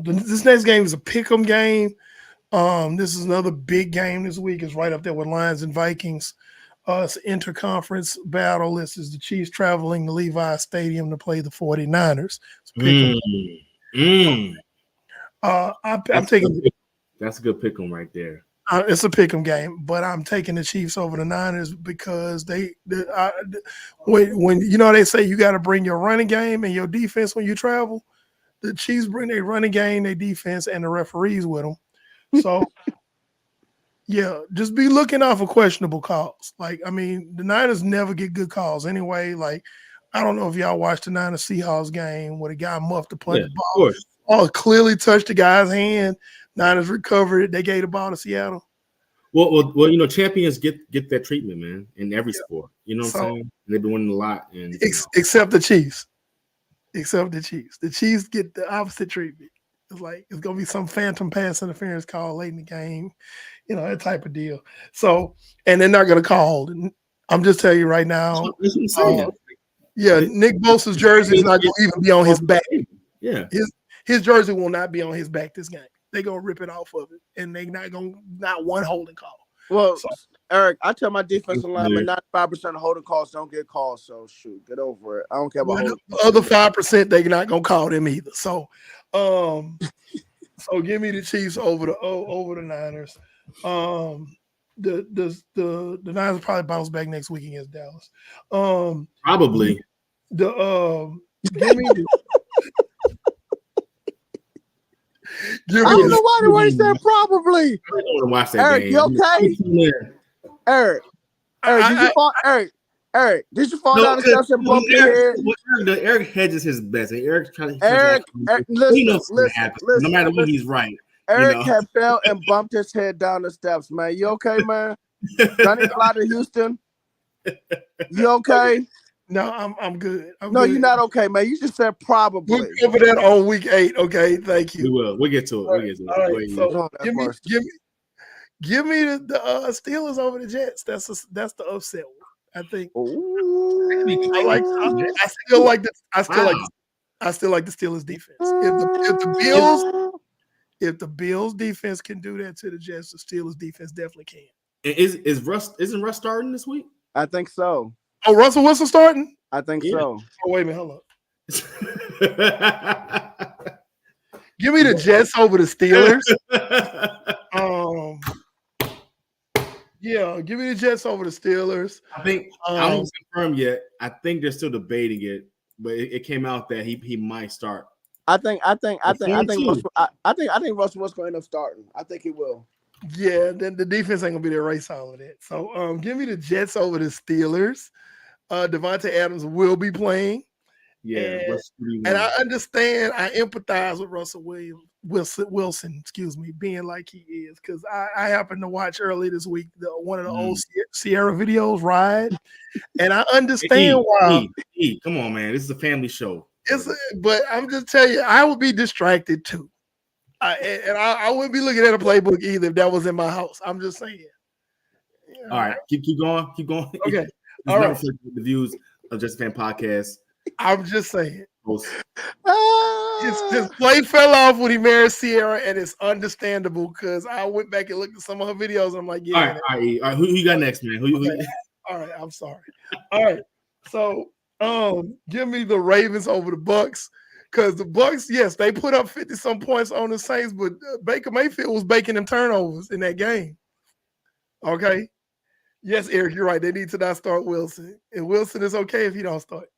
This next game is a pick'em game. This is another big game this week. It's right up there with Lions and Vikings. It's an interconference battle. This is the Chiefs traveling to Levi Stadium to play the 49ers. I'm taking. That's a good pick 'em right there. It's a pick 'em game, but I'm taking the Chiefs over the Niners because when you know they say you got to bring your running game and your defense when you travel. The Chiefs bring their running game, their defense, and the referees with them. So, yeah, just be looking out for questionable calls. Like, I mean, the Niners never get good calls anyway. Like, I don't know if y'all watched the Niners Seahawks game where the guy muffed the punch ball. Ball clearly touched the guy's hand. Niners recovered it. They gave the ball to Seattle. Well, you know, champions get that treatment, man, in every sport. You know what I'm saying? And they've been winning a lot. And except the Chiefs. Except the Chiefs. The Chiefs get the opposite treatment. It's like it's gonna be some phantom pass interference call late in the game, you know, that type of deal. So, and they're not gonna call. I'm just telling you right now. Nick Bosa's jersey is not gonna even be on his back. Yeah, his jersey will not be on his back this game. They're gonna rip it off of it, and they not one holding call. Well, so, Eric, I tell my defensive lineman 95% of holding calls don't get called. So shoot, get over it. I don't care about the other 5%. They're not gonna call them either. So, so give me the Chiefs over the Niners. The Niners will probably bounce back next week against Dallas. Probably. Give me the. I don't know why the way he said probably. I don't want to watch that Eric, game. you okay? Eric, did you fall down the steps and bump your head? Eric hedges his bets. Eric, listen. No matter what, he's right. Eric had fell and bumped his head down the steps, man. You okay, man? Johnny fly to Houston. You okay? No, I'm good. You're not okay, man. You just said probably. We'll cover that on week 8. Okay, thank you. We will. We'll get to it. All right. So give me the Steelers over the Jets. That's the upset one. I think. I still like the Steelers defense. If the Bills defense can do that to the Jets, the Steelers defense definitely can. Isn't Russ starting this week? I think so. Oh, Russell Wilson starting? I think so. Oh, wait a minute, hold up. Give me the Jets over the Steelers. Give me the Jets over the Steelers. I think I don't confirm yet. I think they're still debating it, but it came out that he might start. I think Russell Wilson's going to end up starting. I think he will. Yeah, then the defense ain't gonna be there right side of that. So give me the Jets over the Steelers. Devontae Adams will be playing. Yeah, and I understand. I empathize with Russell Wilson, being like he is, because I happened to watch earlier this week one of the old Sierra videos, Ride, and I understand why. Come on, man, this is a family show. But I'm just telling you, I would be distracted too. I wouldn't be looking at a playbook either if that was in my house. I'm just saying. All right, keep going. Okay. All right. The views of Just a Fan Podcast. I'm just saying. His play fell off when he married Sierra, and it's understandable because I went back and looked at some of her videos. And I'm like, yeah. All right. Who you got next, man? All right. I'm sorry. All right. So, give me the Ravens over the Bucks. Because the Bucks, yes, they put up 50-some points on the Saints, but Baker Mayfield was baking them turnovers in that game. Okay? Yes, Eric, you're right. They need to not start Wilson. And Wilson is okay if he don't start.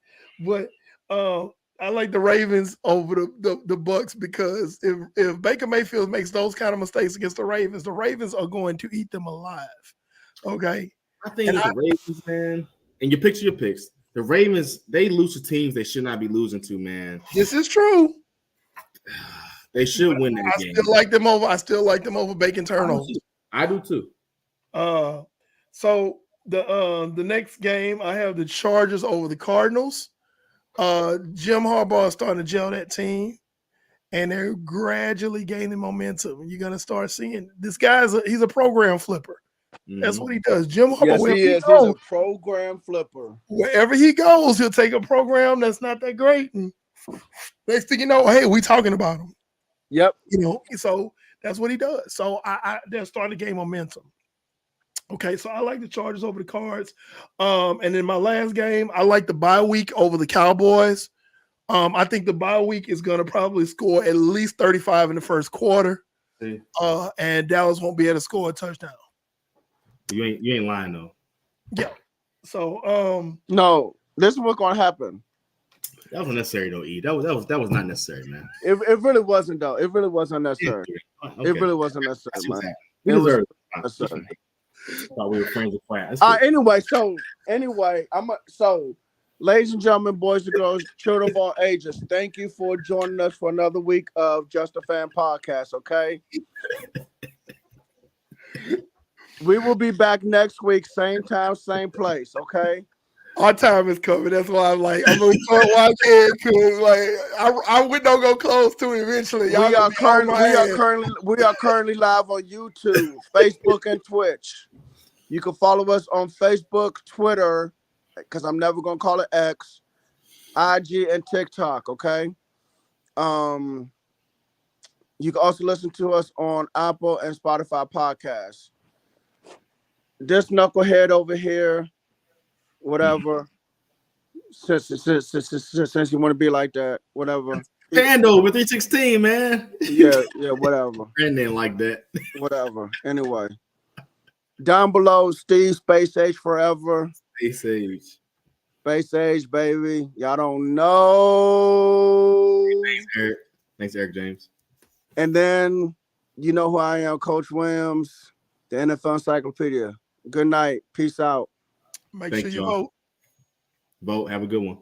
But I like the Ravens over the Bucks because if Baker Mayfield makes those kind of mistakes against the Ravens are going to eat them alive. Okay? I think the Ravens, man, and you picture your picks. The Ravens, they lose to teams they should not be losing to, man. This is true. They should win that game. I still like them over bacon turnovers. I do too. So the next game, I have the Chargers over the Cardinals. Jim Harbaugh is starting to gel that team, and they're gradually gaining momentum. You're gonna start seeing this guy he's a program flipper. That's what he does. Jim Harbaugh, he's a program flipper. Wherever he goes, he'll take a program that's not that great, and next thing you know, hey, we talking about him. Yep. So That's what he does. So they're starting to gain momentum. Okay, so I like the Chargers over the Cards. And in my last game, I like the bye week over the Cowboys. I think the bye week is going to probably score at least 35 in the first quarter. See? And Dallas won't be able to score a touchdown. You ain't lying though. Yeah. So No, this is what's gonna happen. That was unnecessary though, E. That was not necessary, man. It really wasn't though. It really wasn't necessary. Okay. It really wasn't necessary, That's man. exactly. We It was deserve it. necessary. Thought we were friends with class. Anyway, so ladies and gentlemen, boys and girls, children of all ages, thank you for joining us for another week of Just a Fan Podcast, okay? We will be back next week, same time, same place, okay? our time is coming. That's why I'm like, I'm gonna start watching because like I we don't go close to it eventually. Y'all We are currently live on YouTube, Facebook, and Twitch. You can follow us on Facebook, Twitter, because I'm never gonna call it X, IG, and TikTok. Okay. You can also listen to us on Apple and Spotify podcasts. This knucklehead over here, whatever. Since you want to be like that, whatever. Pando with 316, man. Yeah, whatever. Brandon like that. Whatever. Anyway. Down below, Steve, Space Age Forever. Space Age. Space Age, baby. Y'all don't know. Thanks, Eric James. And then, you know who I am, Coach Williams, the NFL Encyclopedia. Good night. Peace out. Make Thanks, sure you y'all. vote. Vote. Have a good one.